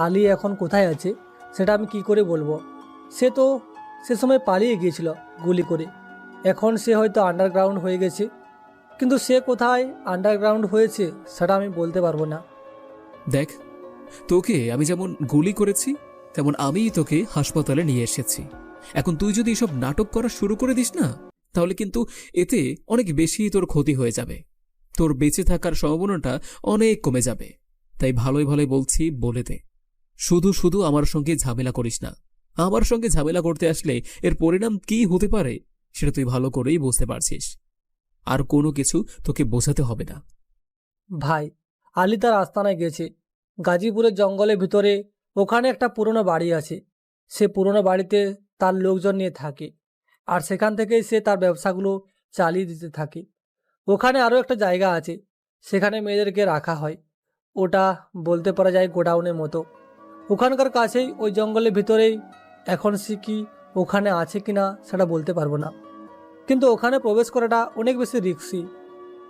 আলী এখন কোথায় আছে সেটা আমি কি করে বলবো? সে সময় পালিয়ে গিয়েছিল গুলি করে। এখন সে হয়তো আন্ডারগ্রাউন্ড হয়ে গেছে, কিন্তু সে কোথায় আন্ডারগ্রাউন্ড হয়েছে সেটা আমি বলতে পারবো না। দেখ, তোকে আমি যেমন গুলি করেছি তেমন আমিই তোকে হাসপাতালে নিয়ে এসেছি। এখন তুই যদি এসব নাটক করা শুরু করে দিস না, তাহলে কিন্তু এতে অনেক বেশি তোর ক্ষতি হয়ে যাবে। তোর বেঁচে থাকার সম্ভাবনাটা অনেক কমে যাবে। তাই ভালোই বলছি, বলে দে। শুধু আমার সঙ্গে ঝামেলা করিস না। আমার সঙ্গে ঝামেলা করতে আসলে এর পরিণাম কি হতে পারে সেটা তুই ভালো করেই বুঝতে পারছিস। আর কোনো কিছু তোকে বোঝাতে হবে না। ভাই, আলী তার আস্তানায় গেছে, গাজীপুরের জঙ্গলের ভিতরে। ওখানে একটা পুরনো বাড়ি আছে। সে পুরনো বাড়িতে তার লোকজন নিয়ে থাকে, আর সেখান থেকেই সে তার ব্যবসাগুলো চালিয়ে দিতে থাকে। ওখানে আরও একটা জায়গা আছে, সেখানে মেয়েদেরকে রাখা হয়। ওটা বলতে পারা যায় গোডাউনের মতো। ওখানকার কাছেই, ওই জঙ্গলের ভিতরেই। এখন সে কি ওখানে আছে কি না সেটা বলতে পারবো না, কিন্তু ওখানে প্রবেশ করাটা অনেক বেশি রিস্কি।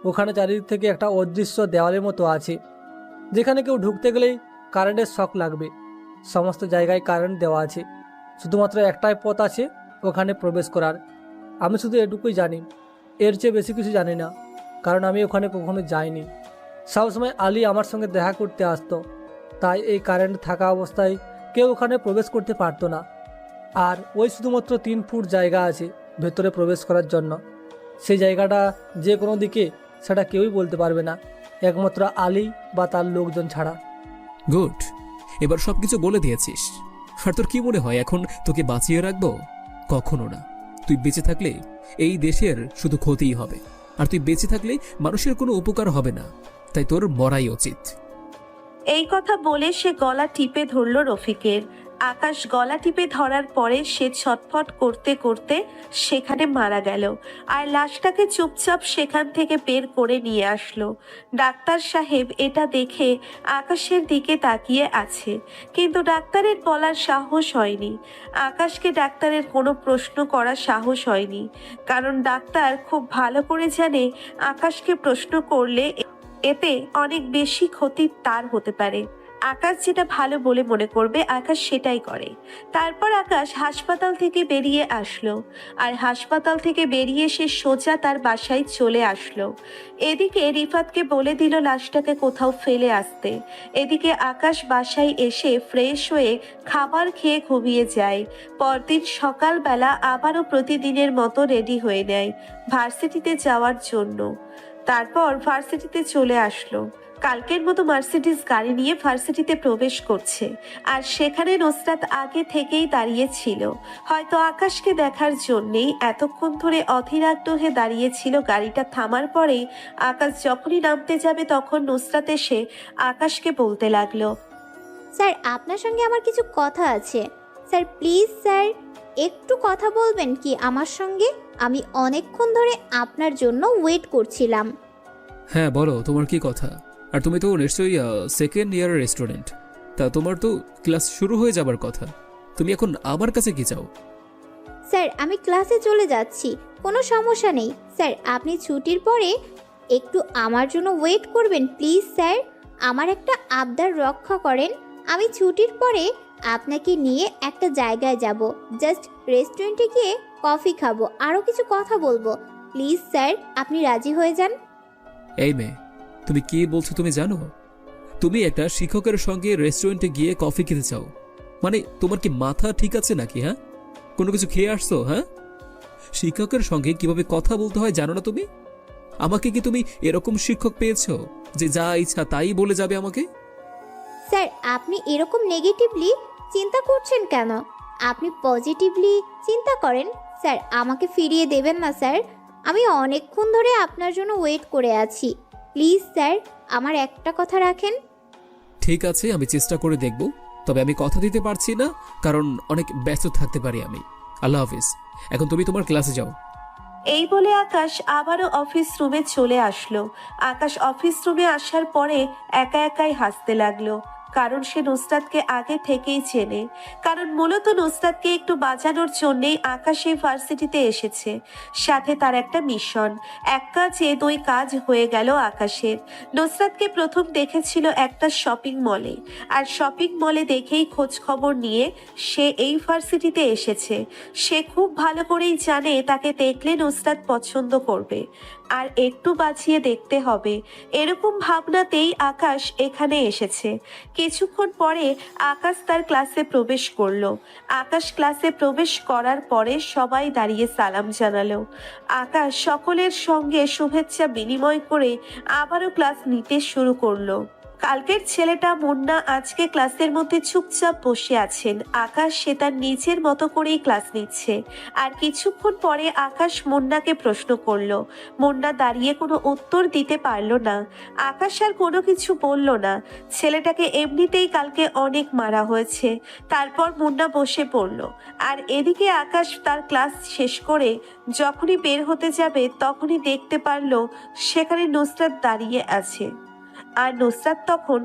ওখানে চারিদিক থেকে একটা অদৃশ্য দেওয়ালের মতো আছে, যেখানে কেউ ঢুকতে গেলেই কারেন্টের শক লাগবে। সমস্ত জায়গায় কারেন্ট দেওয়া আছে, শুধুমাত্র একটাই পথ আছে ওখানে প্রবেশ করার। আমি শুধু এটুকুই জানি, এর চেয়ে বেশি কিছু জানি না, কারণ আমি ওখানে কখনো যাইনি। সবসময় আলী আমার সঙ্গে দেখা করতে আসতো, তাই এই কারেন্ট থাকা অবস্থায় কেউ ওখানে প্রবেশ করতে পারতো না। আর ওই শুধুমাত্র 3 ফুট জায়গা আছে ভেতরে প্রবেশ করার জন্য। সেই জায়গাটা যে কোনো দিকে সেটা কেউই বলতে পারবে না, একমাত্র আলী বা তার লোকজন ছাড়া। গুড, এবার সবকিছু বলে দিয়েছিস। আর তোর কি মনে হয় এখন তোকে বাঁচিয়ে রাখবো? কখনো না। তুই বেঁচে থাকলে এই দেশের শুধু ক্ষতিই হবে, আর তুই বেঁচে থাকলে মানুষের কোনো উপকার হবে না। তাই তোর মরাই উচিত। এই কথা বলে সে গলা টিপে ধরল রফিকের। আকাশ গলা টিপে ধরার পরে সে ছটফট করতে করতে সেখানে মারা গেল। আর লাশটাকে চুপচাপ সেখান থেকে বের করে নিয়ে আসলো। ডাক্তার সাহেব এটা দেখে আকাশের দিকে তাকিয়ে আছে, কিন্তু ডাক্তারের বলার সাহস হয়নি। আকাশকে ডাক্তারের কোনো প্রশ্ন করার সাহস হয়নি, কারণ ডাক্তার খুব ভালো করে জানে আকাশকে প্রশ্ন করলে এতে অনেক বেশি ক্ষতি তার হতে পারে। আকাশ যেটা ভালো বলে মনে করবে আকাশ সেটাই করে। তারপর আকাশ হাসপাতাল থেকে বেরিয়ে আসলো, আর হাসপাতাল থেকে বেরিয়ে সে সোজা তার বাসায় চলে আসলো। এদিকে রিফাতকে বলে দিল লাশটাকে কোথাও ফেলে আসতে। এদিকে আকাশ বাসায় এসে ফ্রেশ হয়ে খাবার খেয়ে ঘুমিয়ে যায়। পরদিন সকালবেলা আবারও প্রতিদিনের মতো রেডি হয়ে নেয় ভার্সিটিতে যাওয়ার জন্য। তারপর ভার্সিটিতে চলে আসলো। কালকের মতো মার্সিডিজ গাড়ি নিয়ে ভার্সিটিতে প্রবেশ করছে, আর সেখানে নুসরাত আগে থেকেই দাঁড়িয়ে ছিল। হয়তো আকাশকে দেখার জন্যেই এতক্ষণ ধরে অধীর আগ্রহে দাঁড়িয়েছিল। গাড়িটা থামার পরে আকাশ যখনই নামতে যাবে তখন নুসরাত এসে আকাশকে বলতে লাগলো, স্যার আপনার সঙ্গে আমার কিছু কথা আছে। স্যার প্লিজ স্যার, একটু কথা বলবেন কি আমার সঙ্গে? আমি অনেকক্ষণ ধরে আপনার জন্য ওয়েট করছিলাম। হ্যাঁ বলো, তোমার কি কথা? আর তুমি তো নিশ্চয়ই সেকেন্ড ইয়ারের স্টুডেন্ট, তা তোমার তো ক্লাস শুরু হয়ে যাবার কথা। তুমি এখন আমার কাছে কি চাও? স্যার আমি ক্লাসে চলে যাচ্ছি, কোনো সমস্যা নেই। স্যার আপনি ছুটির পরে একটু আমার জন্য ওয়েট করবেন প্লিজ স্যার। আমার একটা আবদার রক্ষা করেন। আমি ছুটির পরে আপনাকে নিয়ে একটা জায়গায় যাব, জাস্ট রেস্টুরেন্টে গিয়ে কফি খাবো, আরও কিছু কথা বলবো। প্লিজ স্যার আপনি রাজি হয়ে যান। এই মেয়ে, তুমি কি বলছো তুমি জানো? তুমি একটা শিক্ষকের সঙ্গে রেস্টুরেন্টে গিয়ে কফি খেতে চাও? মানে তোমার কি মাথা ঠিক আছে নাকি? হ্যাঁ, কোনো কিছু খেয়ে আসছো? হ্যাঁ, শিক্ষকের সঙ্গে কিভাবে কথা বলতে হয় জানো না তুমি? আমাকে কি তুমি এরকম শিক্ষক পেয়েছো যে যা ইচ্ছা তাই বলে যাবে আমাকে? স্যার আপনি এরকম নেগেটিভলি চিন্তা করছেন কেন? আপনি পজিটিভলি চিন্তা করেন। স্যার আমাকে ফিরিয়ে দেবেন না স্যার, আমি অনেকক্ষণ ধরে আপনার জন্য ওয়েট করে আছি। প্লিজ স্যার আমার একটা কথা রাখেন। ঠিক আছে, আমি চেষ্টা করে দেখব, তবে আমি কথা দিতে পারছি না, কারণ অনেক ব্যস্ত থাকতে পারি আমি। আল্লাহ হাফিজ, এখন তুমি তোমার ক্লাসে যাও। এই বলে আকাশ আবারও অফিস রুমে চলে আসলো। আকাশ অফিস রুমে আসার পরে একা একাই হাসতে লাগলো, কারণ সে নুসরাতকে আগে থেকেই চেনে। কারণ মূলত নুসরাতকে একটু বাঁচানোর জন্যেই আকাশ এই ভার্সিটিতে এসেছে। সাথে তার একটা মিশন। এক কাজে দুই কাজ হয়ে গেল আকাশের। নুসরাতকে প্রথম দেখেছিল একটা শপিং মলে, আর শপিং মলে দেখেই খোঁজ খবর নিয়ে সে এই ভার্সিটিতে এসেছে। সে খুব ভালো করেই জানে তাকে দেখলে নুসরাত পছন্দ করবে, আর একটু বাঁচিয়ে দেখতে হবে। এরকম ভাবনাতেই আকাশ এখানে এসেছে। কিছুক্ষণ পরে আকাশ তার ক্লাসে প্রবেশ করলো। আকাশ ক্লাসে প্রবেশ করার পরে সবাই দাঁড়িয়ে সালাম জানালো। আকাশ সকলের সঙ্গে শুভেচ্ছা বিনিময় করে আবারও ক্লাস নিতে শুরু করলো। কালকের ছেলেটা মুন্না আজকে ক্লাসের মধ্যে চুপচাপ বসে আছেন। আকাশ সে তার নিজের মতো করেই ক্লাস নিচ্ছে। আর কিছুক্ষণ পরে আকাশ মুন্নাকে প্রশ্ন করলো। মুন্না দাঁড়িয়ে কোনো উত্তর দিতে পারলো না। আকাশ আর কোনো কিছু বলল না। ছেলেটাকে এমনিতেই কালকে অনেক মারা হয়েছে। তারপর মুন্না বসে পড়ল। আর এদিকে আকাশ তার ক্লাস শেষ করে যখনই বের হতে যাবে তখনই দেখতে পারলো সেখানে নুসরাত দাঁড়িয়ে আছে। আর নুসরাত তখন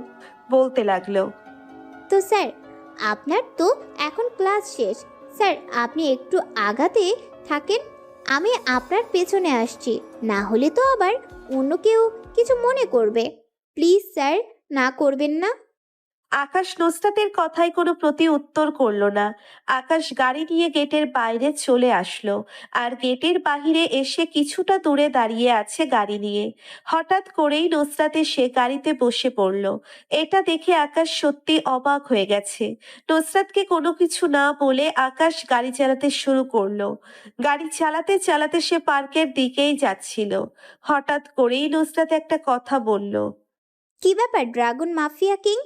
বলতে লাগলো, তো স্যার আপনার তো এখন ক্লাস শেষ, স্যার আপনি একটু আগাতে থাকেন, আমি আপনার পেছনে আসছি, না হলে তো আবার অন্য কেউ কিছু মনে করবে। প্লিজ স্যার, না করবেন না। আকাশ নুসরাতের কথায় কোনো প্রতি উত্তর করলো না। আকাশ গাড়ি নিয়ে গেটের বাইরে চলে আসলো, আর গেটের বাহিরে এসে কিছুটা দূরে দাঁড়িয়ে আছে গাড়ি নিয়ে। হঠাৎ করেই নুসরাত এসে গাড়িতে বসে পড়ল। এটা দেখে আকাশ সত্যি অবাক হয়ে গেছে। নুসরাতকে কোনো কিছু না বলে আকাশ গাড়ি চালাতে শুরু করলো। গাড়ি চালাতে চালাতে সে পার্কের দিকেই যাচ্ছিল। হঠাৎ করেই নুসরাত একটা কথা বলল, কি ব্যাপার ড্রাগন মাফিয়া কিং,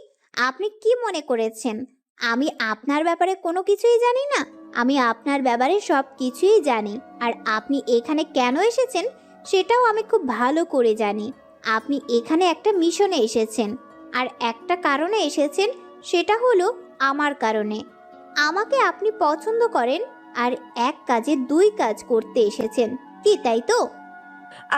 আপনি কি মনে করেছেন আমি আপনার ব্যাপারে কোনো কিছুই জানি না? আমি আপনার ব্যাপারে সব কিছুই জানি, আর আপনি এখানে কেন এসেছেন সেটাও আমি খুব ভালো করে জানি। আপনি এখানে একটা মিশনে এসেছেন, আর একটা কারণে এসেছেন, সেটা হলো আমার কারণে। আমাকে আপনি পছন্দ করেন আর এক কাজে দুই কাজ করতে এসেছেন, কি তাই তো?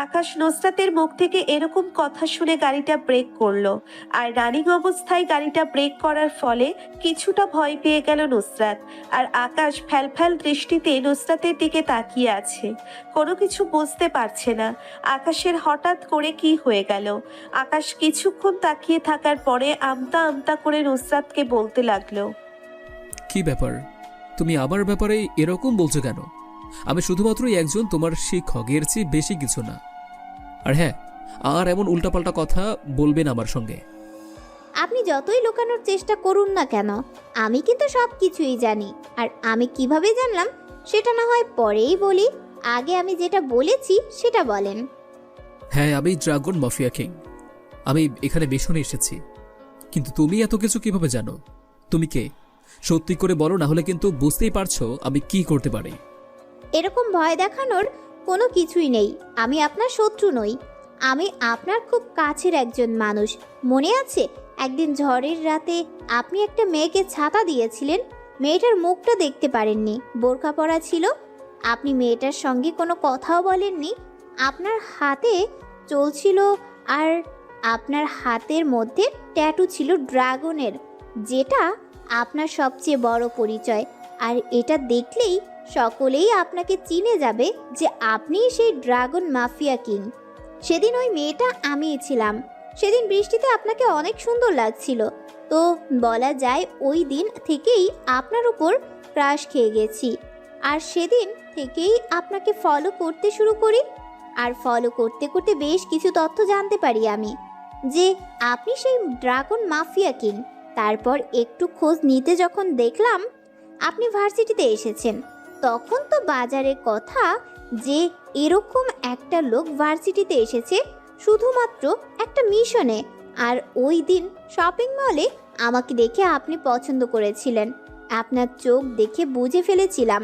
আকাশ নুসরাতের মুখ থেকে এরকম কথা শুনে গাড়িটা ব্রেক করলো। আর রানিং অবস্থায় গাড়িটা ব্রেক করার ফলে কিছুটা ভয় পেয়ে গেল নুসরাত। আর আকাশ ফ্যালফ্যাল দৃষ্টিতে নুসরাতের দিকে তাকিয়ে আছে, কোনো কিছু বুঝতে পারছে না আকাশের হঠাৎ করে কি হয়ে গেল। আকাশ কিছুক্ষণ তাকিয়ে থাকার পরে আমতা আমতা করে নুসরাতকে বলতে লাগলো, কি ব্যাপার, তুমি আমার ব্যাপারে এরকম বলছো কেন? আমি শুধুমাত্রই একজন তোমার শিক্ষক, এর চেয়ে বেশি কিছু না। আর হ্যাঁ, আর এমন উল্টাপাল্টা কথা বলবেন আমার সঙ্গে। আপনি যতই লুকানোর চেষ্টা করুন না কেন, আমি কিন্তু সব কিছুই জানি। আর আমি কিভাবে জানলাম সেটা না হয় পরেই বলি, আগে আমি যেটা বলেছি সেটা বলেন। হ্যাঁ, আমি ড্রাগন মাফিয়া কিং। আমি এখানে মিশনে এসেছি। কিন্তু তুমি এত কিছু কিভাবে জানো? তুমি কে? সত্যি করে বলো, না হলে কিন্তু বুঝতেই পারছো আমি কি করতে পারি। এরকম ভয় দেখানোর কোনো কিছুই নেই। আমি আপনার শত্রু নই, আমি আপনার খুব কাছের একজন মানুষ। মনে আছে একদিন ঝড়ের রাতে আপনি একটা মেয়েকে ছাতা দিয়েছিলেন, মেয়েটার মুখটা দেখতে পারেননি, বোরকা পরা ছিল। আপনি মেয়েটার সঙ্গে কোনো কথাও বলেননি, আপনার হাতে চলছিল, আর আপনার হাতের মধ্যে ট্যাটু ছিল ড্রাগনের, যেটা আপনার সবচেয়ে বড় পরিচয়। আর এটা দেখলেই সকলেই আপনাকে চিনে যাবে যে আপনিই সেই ড্রাগন মাফিয়া কিং। সেদিন ওই মেয়েটা আমিই ছিলাম। সেদিন বৃষ্টিতে আপনাকে অনেক সুন্দর লাগছিল, তো বলা যায় ওই দিন থেকেই আপনার উপর ক্রাশ খেয়ে গেছি। আর সেদিন থেকেই আপনাকে ফলো করতে শুরু করি। আর ফলো করতে করতে বেশ কিছু তথ্য জানতে পারি আমি, যে আপনি সেই ড্রাগন মাফিয়া কিং। তারপর একটু খোঁজ নিতে যখন দেখলাম আপনি ভার্সিটিতে এসেছেন, তখন তো বাজারে কথা যে এরকম একটা লোক ভার্সিটিতে এসেছে শুধুমাত্র একটা মিশনে। আর ওই দিন শপিং মলে আমাকে দেখে আপনি পছন্দ করেছিলেন, আপনার চোখ দেখে বুঝে ফেলেছিলাম।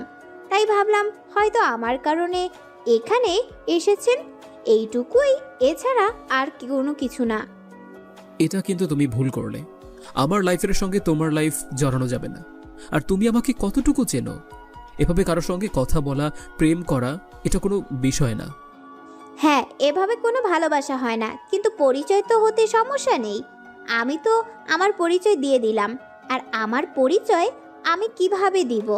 তাই ভাবলাম হয়তো আমার কারণে এখানে এসেছেন, এইটুকুই, এছাড়া আর কোনো কিছু না। এটা কিন্তু তুমি ভুল করলে। আমার লাইফের সঙ্গে তোমার লাইফ জড়ানো যাবে না। আর তুমি আমাকে কতটুকু চেনো? এভাবে কারোর সঙ্গে কথা বলা, প্রেম করা, এটা কোনো বিষয় না। হ্যাঁ, এভাবে কোনো ভালোবাসা হয় না, কিন্তু পরিচয় তো হতে সমস্যা নেই। আমি তো আমার পরিচয় দিয়ে দিলাম। আর আমার পরিচয় আমি কিভাবে দিব?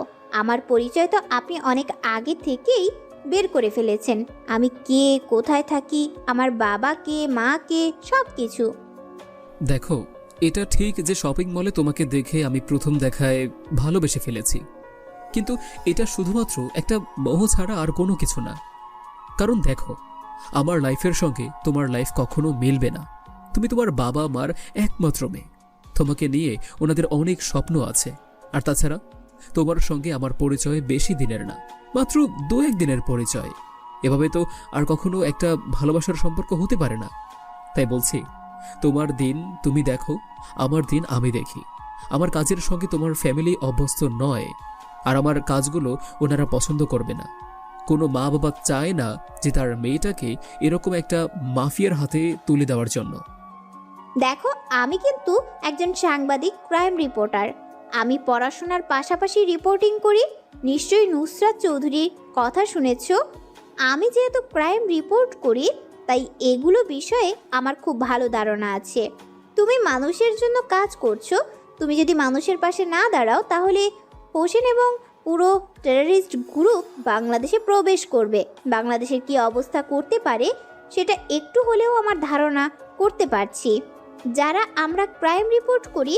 আমার পরিচয় তো আপনি অনেক আগে থেকেই বের করে ফেলেছেন। আমি কে, কোথায় থাকি, আমার বাবা কে, মা কে, সব কিছু। দেখো, এটা ঠিক যে শপিং মলে তোমাকে দেখে আমি প্রথম দেখায় ভালোবেসে ফেলেছি, কিন্তু এটা শুধুমাত্র একটা মোহ ছাড়া আর কোনো কিছু না। কারণ দেখো, আমার লাইফের সঙ্গে তোমার লাইফ কখনো মিলবে না। তুমি তোমার বাবা মার একমাত্র মেয়ে, তোমাকে নিয়ে ওনাদের অনেক স্বপ্ন আছে। আর তাছাড়া তোমার সঙ্গে আমার পরিচয় বেশি দিনের না, মাত্র 2-1 দিনের পরিচয়। এভাবে তো আর কখনো একটা ভালোবাসার সম্পর্ক হতে পারে না। তাই বলছি, তোমার দিন তুমি দেখো, আমার দিন আমি দেখি। আমার কাজের সঙ্গে তোমার ফ্যামিলি অভ্যস্ত নয়, আর আমার কাজগুলো ওনারা পছন্দ করবে না। কোনো মা বাবা চায় না যে তার মেয়েটাকে এরকম একটা মাফিয়ার হাতে তুলে দেওয়ার জন্য। দেখো, আমি কিন্তু একজন সাংবাদিক, ক্রাইম রিপোর্টার। আমি পড়াশোনার পাশাপাশি রিপোর্টিং করি। নিশ্চয়ই নুসরাত চৌধুরীর কথা শুনেছ। আমি যেহেতু ক্রাইম রিপোর্ট করি, তাই এগুলো বিষয়ে আমার খুব ভালো ধারণা আছে। তুমি মানুষের জন্য কাজ করছো, তুমি যদি মানুষের পাশে না দাঁড়াও, তাহলে হোসেন এবং পুরো টেররিস্ট গ্রুপ বাংলাদেশে প্রবেশ করবে। বাংলাদেশের কি অবস্থা করতে পারে সেটা একটু হলেও আমার ধারণা করতে পারছি। যারা আমরা ক্রাইম রিপোর্ট করি,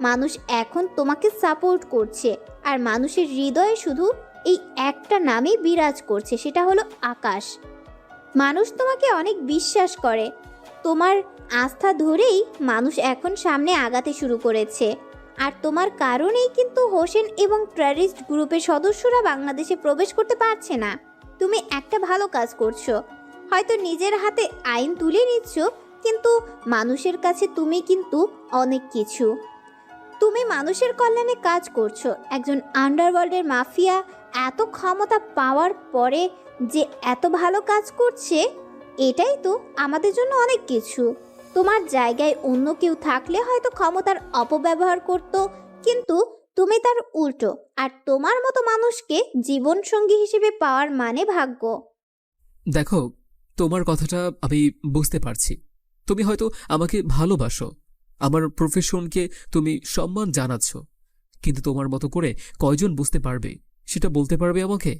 মানুষ এখন তোমাকে সাপোর্ট করছে। আর মানুষের হৃদয়ে শুধু এই একটা নামই বিরাজ করছে, সেটা হলো আকাশ। মানুষ তোমাকে অনেক বিশ্বাস করে। তোমার আস্থা ধরেই মানুষ এখন সামনে আগাতে শুরু করেছে। আর তোমার কারণেই কিন্তু হোসেন এবং টেররিস্ট গ্রুপের সদস্যরা বাংলাদেশে প্রবেশ করতে পারছে না। তুমি একটা ভালো কাজ করছো, হয়তো নিজের হাতে আইন তুলে নিচ্ছ, কিন্তু মানুষের কাছে তুমি কিন্তু অনেক কিছু। তুমি মানুষের কল্যাণে কাজ করছো। একজন আন্ডারওয়ার্ল্ডের মাফিয়া এত ক্ষমতা পাওয়ার পরে যে এত ভালো কাজ করছে, এটাই তো আমাদের জন্য অনেক কিছু। তোমার জায়গায় অন্য কেউ থাকলে হয়তো ক্ষমতার অপব্যবহার করত, কিন্তু তুমি তার উল্টো, আর তোমার মতো মানুষকে জীবনসঙ্গী হিসেবে পাওয়ার মানে ভাগ্য। দেখো, তোমার কথাটা আমি বুঝতে পারছি। তুমি হয়তো আমাকে ভালোবাসো, আমার প্রফেশনকে তুমি সম্মান জানাচ্ছ, কিন্তু তোমার মতো করে কয়জন বুঝতে পারবে সেটা বলতে পারবে আমাকে?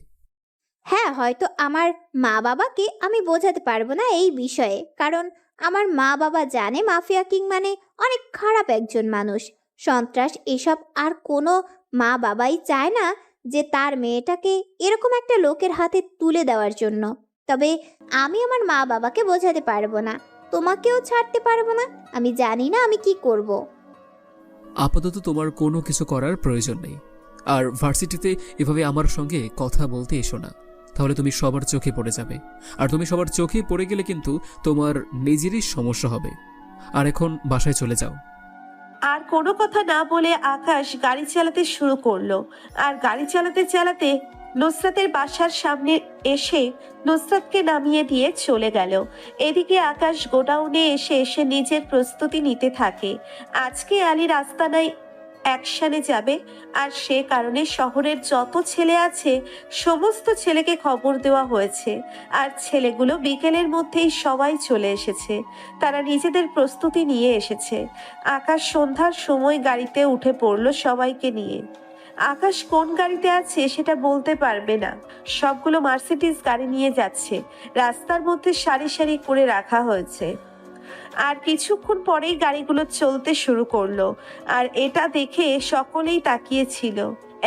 হ্যাঁ, হয়তো আমার মা বাবাকে আমি বোঝাতে পারবো না এই বিষয়ে, কারণ আমার মা বাবা জানে মাফিয়া কিং মানে অনেক খারাপ একজন মানুষ, সন্ত্রাস এসব। আর কোনো মা বাবাই চায় না যে তার মেয়েটাকে এরকম একটা লোকের হাতে তুলে দেওয়ার জন্য। তবে আমি আমার মা বাবাকে বোঝাতে পারবো না, তোমাকেও ছাড়তে পারবো না। আমি জানি না আমি কি করব। আপাতত তোমার কোনো কিছু করার প্রয়োজন নেই। আর ভার্সিটিতে এভাবে আমার সঙ্গে কথা বলতে এসো না, তাহলে তুমি সবার চোখে পড়ে যাবে। আর তুমি সবার চোখে পড়ে গেলে কিন্তু তোমার নিজেরই সমস্যা হবে। আর এখন বাসায় চলে যাও। আর কোনো কথা না বলে আকাশ গাড়ি চালাতে শুরু করলো। আর গাড়ি চালাতে চালাতে নুসরাতের বাসার সামনে এসে নুসরাতকে নামিয়ে দিয়ে চলে গেল। এদিকে আকাশ গোডাউনে এসে নিজের প্রস্তুতি নিতে থাকে। আজকে আলীর আস্তানায় অ্যাকশনে যাবে, আর সে কারণে শহরের যত ছেলে আছে সমস্ত ছেলেকে খবর দেওয়া হয়েছে। আর ছেলেগুলো বিকেলের মধ্যেই সবাই চলে এসেছে, তারা নিজেদের প্রস্তুতি নিয়ে এসেছে। আকাশ সন্ধ্যার সময় গাড়িতে উঠে পড়ল সবাইকে নিয়ে। আকাশ কোন গাড়িতে আছে সেটা বলতে পারবে না, সবগুলো মার্সিডিজ গাড়ি নিয়ে যাচ্ছে, রাস্তার মধ্যে সারি সারি করে রাখা হয়েছে। আর কিছুক্ষণ পরেই গাড়িগুলো চলতে শুরু করলো। আর এটা দেখে সকলেই তাকিয়েছিল।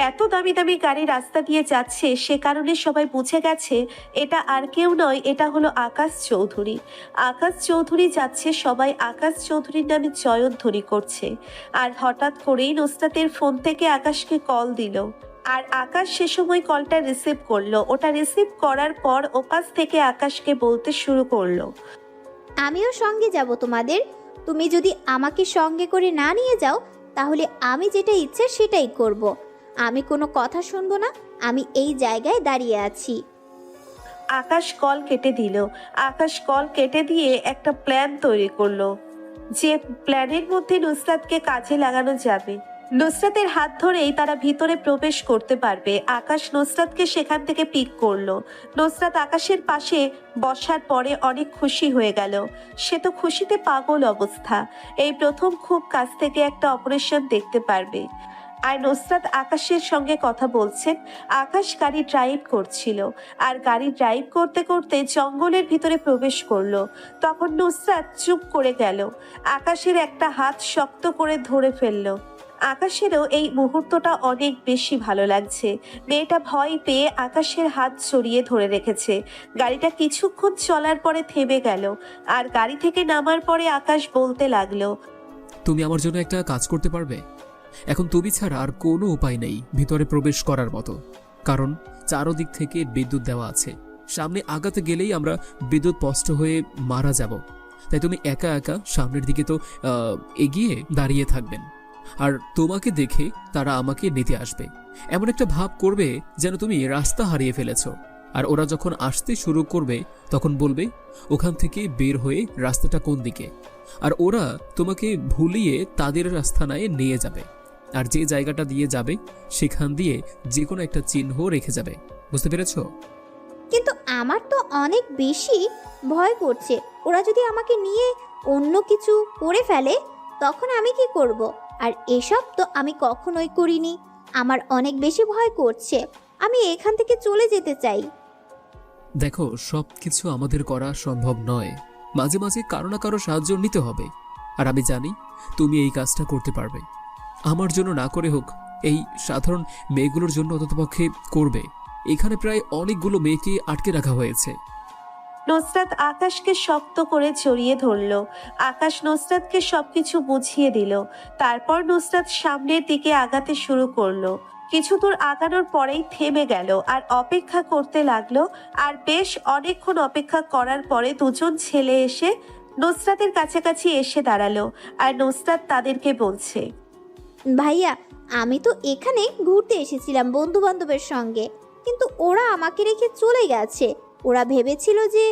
এত দামি দামি গাড়ি রাস্তা দিয়ে যাচ্ছে, সে কারণে সবাই বুঝে গেছে এটা আর কেউ নয়, এটা হলো আকাশ চৌধুরী। আকাশ চৌধুরী যাচ্ছে, সবাই আকাশ চৌধুরীর নামে জয়ধ্বনি করছে। আর হঠাৎ করেই নুসরাতের ফোন থেকে আকাশকে কল দিল। আর আকাশ সে সময় কলটা রিসিভ করলো। ওটা রিসিভ করার পর ওপাশ থেকে আকাশকে বলতে শুরু করলো, আমিও সঙ্গে যাব তোমাদের। তুমি যদি আমাকে সঙ্গে করে না নিয়ে যাও, তাহলে আমি যেটা ইচ্ছে সেটাই করব। আমি কোনো কথা শুনবো না, আমি এই জায়গায় দাঁড়িয়ে আছি। আকাশ কল কেটে দিল। আকাশ কল কেটে দিয়ে একটা প্ল্যান তৈরি করলো, যে প্ল্যানের মধ্যে নুসরাতকে কাজে লাগানো যাবে। নুসরাতের হাত ধরেই তারা ভিতরে প্রবেশ করতে পারবে। আকাশ নুসরাতকে সেখান থেকে পিক করলো। নুসরাত আকাশের পাশে বসার পরে অনেক খুশি হয়ে গেল। সে তো খুশিতে পাগল অবস্থা। এই প্রথম খুব কাছ থেকে একটা অপারেশন দেখতে পারবে। আর নুসরাত আকাশের সঙ্গে কথা বলছেন। আকাশ গাড়ি ড্রাইভ করছিল। আর গাড়ি ড্রাইভ করতে করতে জঙ্গলের ভিতরে প্রবেশ করলো। তখন নুসরাত চুপ করে গেল। আকাশের একটা হাত শক্ত করে ধরে ফেললো। আকাশেরও এই মুহূর্তটা অনেক বেশি ভালো লাগছে। মেয়েটা ভয় পেয়ে আকাশের হাত জড়িয়ে ধরে রেখেছে। গাড়িটা কিছুক্ষণ চলার পরে থেমে গেল। আর গাড়ি থেকে নামার পরে আকাশ বলতে লাগলো, তুমি আমার জন্য একটা কাজ করতে পারবে? এখন তুমি ছাড়া আর কোনো উপায় নেই ভিতরে প্রবেশ করার মতো, কারণ চারদিক থেকে বিদ্যুৎ দেওয়া আছে। সামনে আগাতে গেলেই আমরা বিদ্যুৎ স্পষ্ট হয়ে মারা যাব। তাই তুমি একা একা সামনের দিকে তো এগিয়ে দাঁড়িয়ে থাকবেন। আর তোমাকে দেখে তারা আমাকে নিতে আসবে, এমন একটা ভাব করবে যেন তুমি রাস্তা হারিয়ে ফেলেছ। আর ওরা যখন আসতে শুরু করবে তখন বলবে ওখান থেকে বের হয়ে রাস্তাটা কোন দিকে। আর ওরা তোমাকে ভুলিয়ে তাদের আস্তানায় নিয়ে যাবে। আর যে জায়গাটা দিয়ে যাবে সেখান দিয়ে যে কোনো একটা চিহ্ন রেখে যাবে। বুঝতে পেরেছো? কিন্তু আমার তো অনেক বেশি ভয় করছে। ওরা যদি আমাকে নিয়ে অন্য কিছু করে ফেলে তখন আমি কি করব? আর এসব তো আমি কখনোই করিনি। আমার অনেক বেশি ভয় করছে। আমি এখান থেকে চলে যেতে চাই। দেখো, সব কিছু আমাদের করা সম্ভব নয়। মাঝে মাঝে কারো না কারো সাহায্য নিতে হবে। আর আমি জানি তুমি এই কাজটা করতে পারবে। আমার জন্য না করে হোক, এই সাধারণ মেয়েগুলোর জন্য অন্ততপক্ষে করবে। এখানে প্রায় অনেকগুলো মেয়েকে আটকে রাখা হয়েছে। নুসরাত আকাশকে শক্ত করে জড়িয়ে ধরল। আকাশ নুসরাতকে সবকিছু বুঝিয়ে দিল। তারপর নুসরাত সামনের দিকে আগাতে শুরু করলো। কিছু দূর আগানোর পরেই থেমে গেল আর অপেক্ষা করতে লাগলো। আর বেশ অনেকক্ষণ অপেক্ষা করার পরে দুজন ছেলে এসে নুসরাতের কাছাকাছি এসে দাঁড়ালো। আর নুসরাত তাদেরকে বলছে, ভাইয়া, আমি তো এখানে ঘুরতে এসেছিলাম বন্ধু বান্ধবের সঙ্গে, কিন্তু ওরা আমাকে রেখে চলে গেছে। ওরা ভেবেছিল যে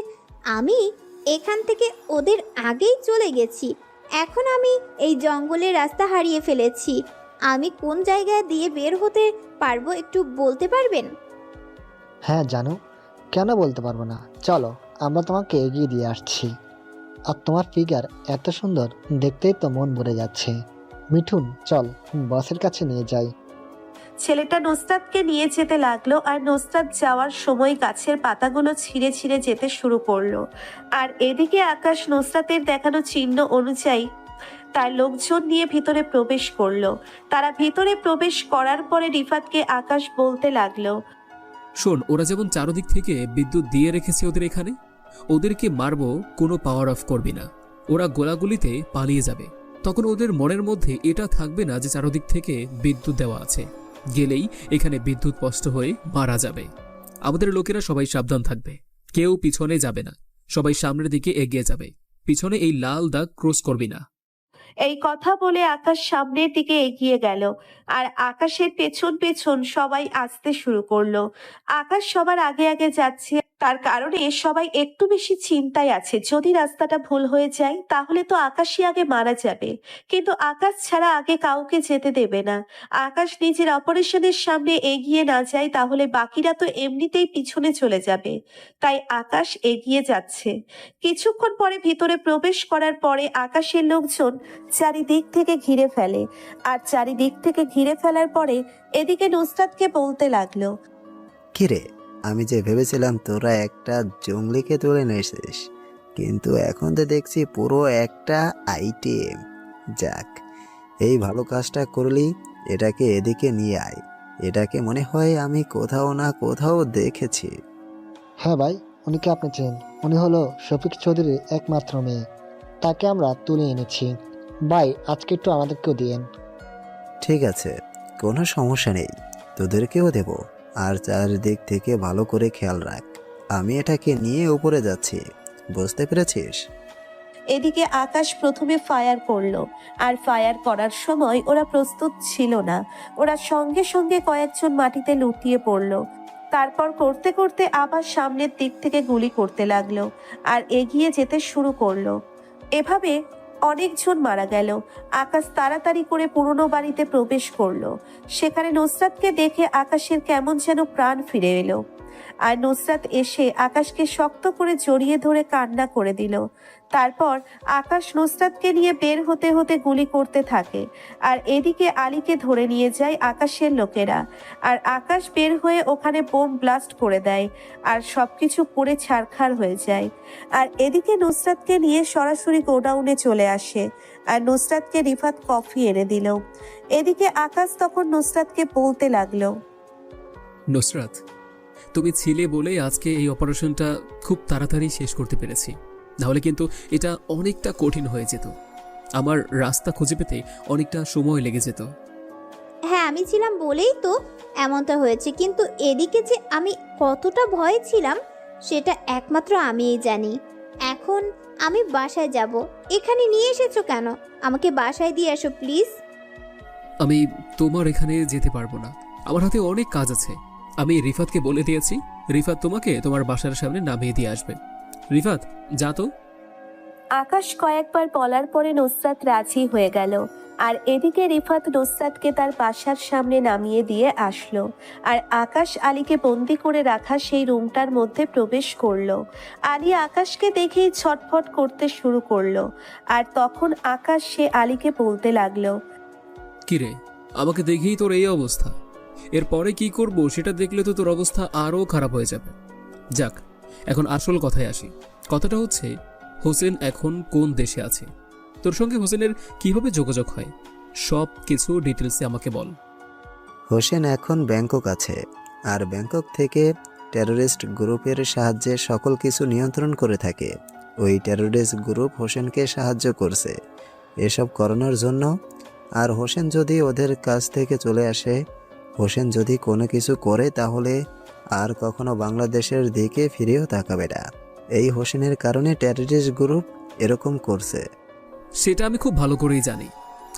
আমি এখান থেকে ওদের আগেই চলে গেছি। এখন আমি এই জঙ্গলের রাস্তা হারিয়ে ফেলেছি। আমি কোন জায়গায় দিয়ে বের হতে পারবো একটু বলতে পারবেন? হ্যাঁ জানো, কেন বলতে পারবো না, চলো আমরা তোমাকে এগিয়ে দিয়ে আসছি। আর তোমার ফিগার এত সুন্দর, দেখতেই তো মন ভরে যাচ্ছে। মিঠুন চল বসের কাছে নিয়ে যাই। ছেলেটা নুসরাতকে নিয়ে যেতে লাগলো আর নুসরাত যাওয়ার সময় গাছের পাতাগুলো ছিঁড়ে ছিঁড়ে যেতে শুরু করলো। আর এদিকে আকাশ নুসরাতের দেখানো চিহ্ন অনুযায়ী তার লোকজন নিয়ে ভিতরে প্রবেশ করলো। তারা ভিতরে প্রবেশ করার পরে রিফাতকে আকাশ বলতে লাগলো, শোন, ওরা যেমন চারদিক থেকে বিদ্যুৎ দিয়ে রেখেছে ওদের এখানে, ওদেরকে মারবো, কোনো পাওয়ার অফ করবি না। ওরা গোলাগুলিতে পালিয়ে যাবে, তখন ওদের মনের মধ্যে এটা থাকবে না যে চারদিক থেকে বিদ্যুৎ দেওয়া আছে, গেলেই এখানে বিদ্যুৎ স্পষ্ট হয়ে মারা যাবে। আমাদের লোকেরা সবাই সাবধান থাকবে, কেউ পিছনে যাবে না, সবাই সামনের দিকে এগিয়ে যাবে, পিছনে এই লাল দাগ ক্রস করবি না। এই কথা বলে আকাশ সামনের দিকে এগিয়ে গেল আর আকাশের পেছন পেছন সবাই আসতে শুরু করলো। আকাশ সবার আগে আগে যাচ্ছে, তার কারণে সবাই একটু বেশি চিন্তায় আছে, যদি রাস্তাটা ভুল হয়ে যায় তাহলে তো আকাশই আগে মারা যাবে। কিন্তু আকাশ ছাড়া আগে কাউকে যেতে দেবে না। আকাশ নিজের অপারেশনের সামনে এগিয়ে না যায় তাহলে বাকিরা তো এমনিতেই পিছনে চলে যাবে, তাই আকাশ এগিয়ে যাচ্ছে। কিছুক্ষণ পরে ভিতরে প্রবেশ করার পরে আকাশের লোকজন চারিদিক থেকে ঘিরে ফেলে। আর চারিদিক থেকে ঘিরে ফেলার পরে এদিকে নুসরাতকে বলতে লাগলো, কিরে, আমি যে ভেবেছিলাম তোরা একটা জঙ্গলিকে তুলে নিয়েছিস, কিন্তু এখন তো দেখছি পুরো একটা আইটেম। যাক, এই ভালো কাজটা করলি, এটাকে এদিকে নিয়ে আয়। এটাকে মনে হয় আমি কোথাও না কোথাও দেখেছি। হ্যাঁ ভাই, উনিকে আপনি চেন, উনি হলো শফিক চৌধুরীর একমাত্র মেয়ে, তাকে আমরা তুলে এনেছি। ভাই আজকে একটু আমাদেরকেও দিয়েন। ঠিক আছে, কোনো সমস্যা নেই, তোদেরকেও দেব। আর চারিদিক থেকে ভালো করে খেয়াল রাখ, আমি এটাকে নিয়ে উপরে যাচ্ছি, বুঝতে পেরেছিস? এদিকে আকাশ প্রথমে ফায়ার করলো। আর ফায়ার করার সময় ওরা প্রস্তুত ছিল না, ওরা সঙ্গে সঙ্গে কয়েকজন মাটিতে লুটিয়ে পড়লো। তারপর করতে করতে আবার সামনের দিক থেকে গুলি করতে লাগলো আর এগিয়ে যেতে শুরু করলো। এভাবে অনেকজন মারা গেল। আকাশ তাড়াতাড়ি করে পুরনো বাড়িতে প্রবেশ করলো। সেখানে নুসরাতকে দেখে আকাশের কেমন যেন প্রাণ ফিরে এলো। আর নুসরাত এসে আকাশকে শক্ত করে জড়িয়ে ধরে কান্না করে দিল। তারপর আকাশ নুসরাতকে নিয়ে বের হতে হতে গুলি করতে থাকে। আর এদিকে আলীকে ধরে নিয়ে যায় আকাশের লোকেরা। আর আকাশ বের হয়ে ওখানে বোম ব্লাস্ট করে দেয় আর সবকিছু পুড়ে ছারখার হয়ে যায়। আর এদিকে নুসরাতকে নিয়ে সরাসরি গোডাউনে চলে আসে আর নুসরাতকে রিফাত কফি এনে দিল। এদিকে আকাশ তখন নুসরাতকে বলতে লাগলো, নুসরাত, তুমি ছিলে বলেই আজকে এই অপারেশনটা খুব তাড়াতাড়ি শেষ করতে পেরেছি, নাহলে কিন্তু এটা অনেকটা কঠিন হয়ে যেত, আমার রাস্তা খুঁজে পেতে অনেকটা সময় লেগে যেত। হ্যাঁ আমি ছিলাম বলেই তো এমনটা হয়েছে, কিন্তু এদিকে যে আমি কতটা ভয়ে ছিলাম সেটা একমাত্র আমিই জানি। এখন আমি বাসায় যাব। এখানে নিয়ে এসেছো কেন? আমাকে বাসায় দিয়ে এসো প্লিজ। আমি তোমার এখানে যেতে পারবো না, আমার হাতে অনেক কাজ আছে। আমি রিফাতকে বলে দিয়েছি, রিফাত তোমাকে তোমার বাসার সামনে নামিয়ে দিয়ে আসবে। রিফাত যা তো। আকাশ কয়েকবার বলার পরে নুসরাত রাজি হয়ে গেল। আর এদিকে রিফাত নুসরাতকে তার বাসার সামনে নামিয়ে দিয়ে আসলো। আর আকাশ আলীকে বন্দি করে রাখা সেই রুমটার মধ্যে প্রবেশ করলো। আলী আকাশকে দেখেই ছটফট করতে শুরু করলো। আর তখন আকাশ সে আলীকে বলতে লাগলো, কিরে, আমাকে দেখেই তোর এই অবস্থা, এরপরে কি করব সেটা দেখলে তো তোর অবস্থা আরও খারাপ হয়ে যাবে। যাক, এখন আসল কথায় আসি। কথাটা হচ্ছে, হোসেন এখন কোন দেশে আছে, তোর সঙ্গে হোসেনের কিভাবে যোগাযোগ হয়, সব কিছু ডিটেলসে আমাকে বল। হোসেন এখন ব্যাংকক আছে, আর ব্যাংকক থেকে টেররিস্ট গ্রুপের সাহায্যে সকল কিছু নিয়ন্ত্রণ করে থাকে। ওই টেররিস্ট গ্রুপ হোসেনকে সাহায্য করছে এসব করানোর জন্য। আর হোসেন যদি ওদের কাছ থেকে চলে আসে, হোসেন যদি কোনো কিছু করে, তাহলে আর কখনো বাংলাদেশের দিকে ফিরেও তাকাবে না। এই হোসেনের কারণে টেররিস্ট গ্রুপ এরকম করছে। সেটা আমি খুব ভালো করেই জানি।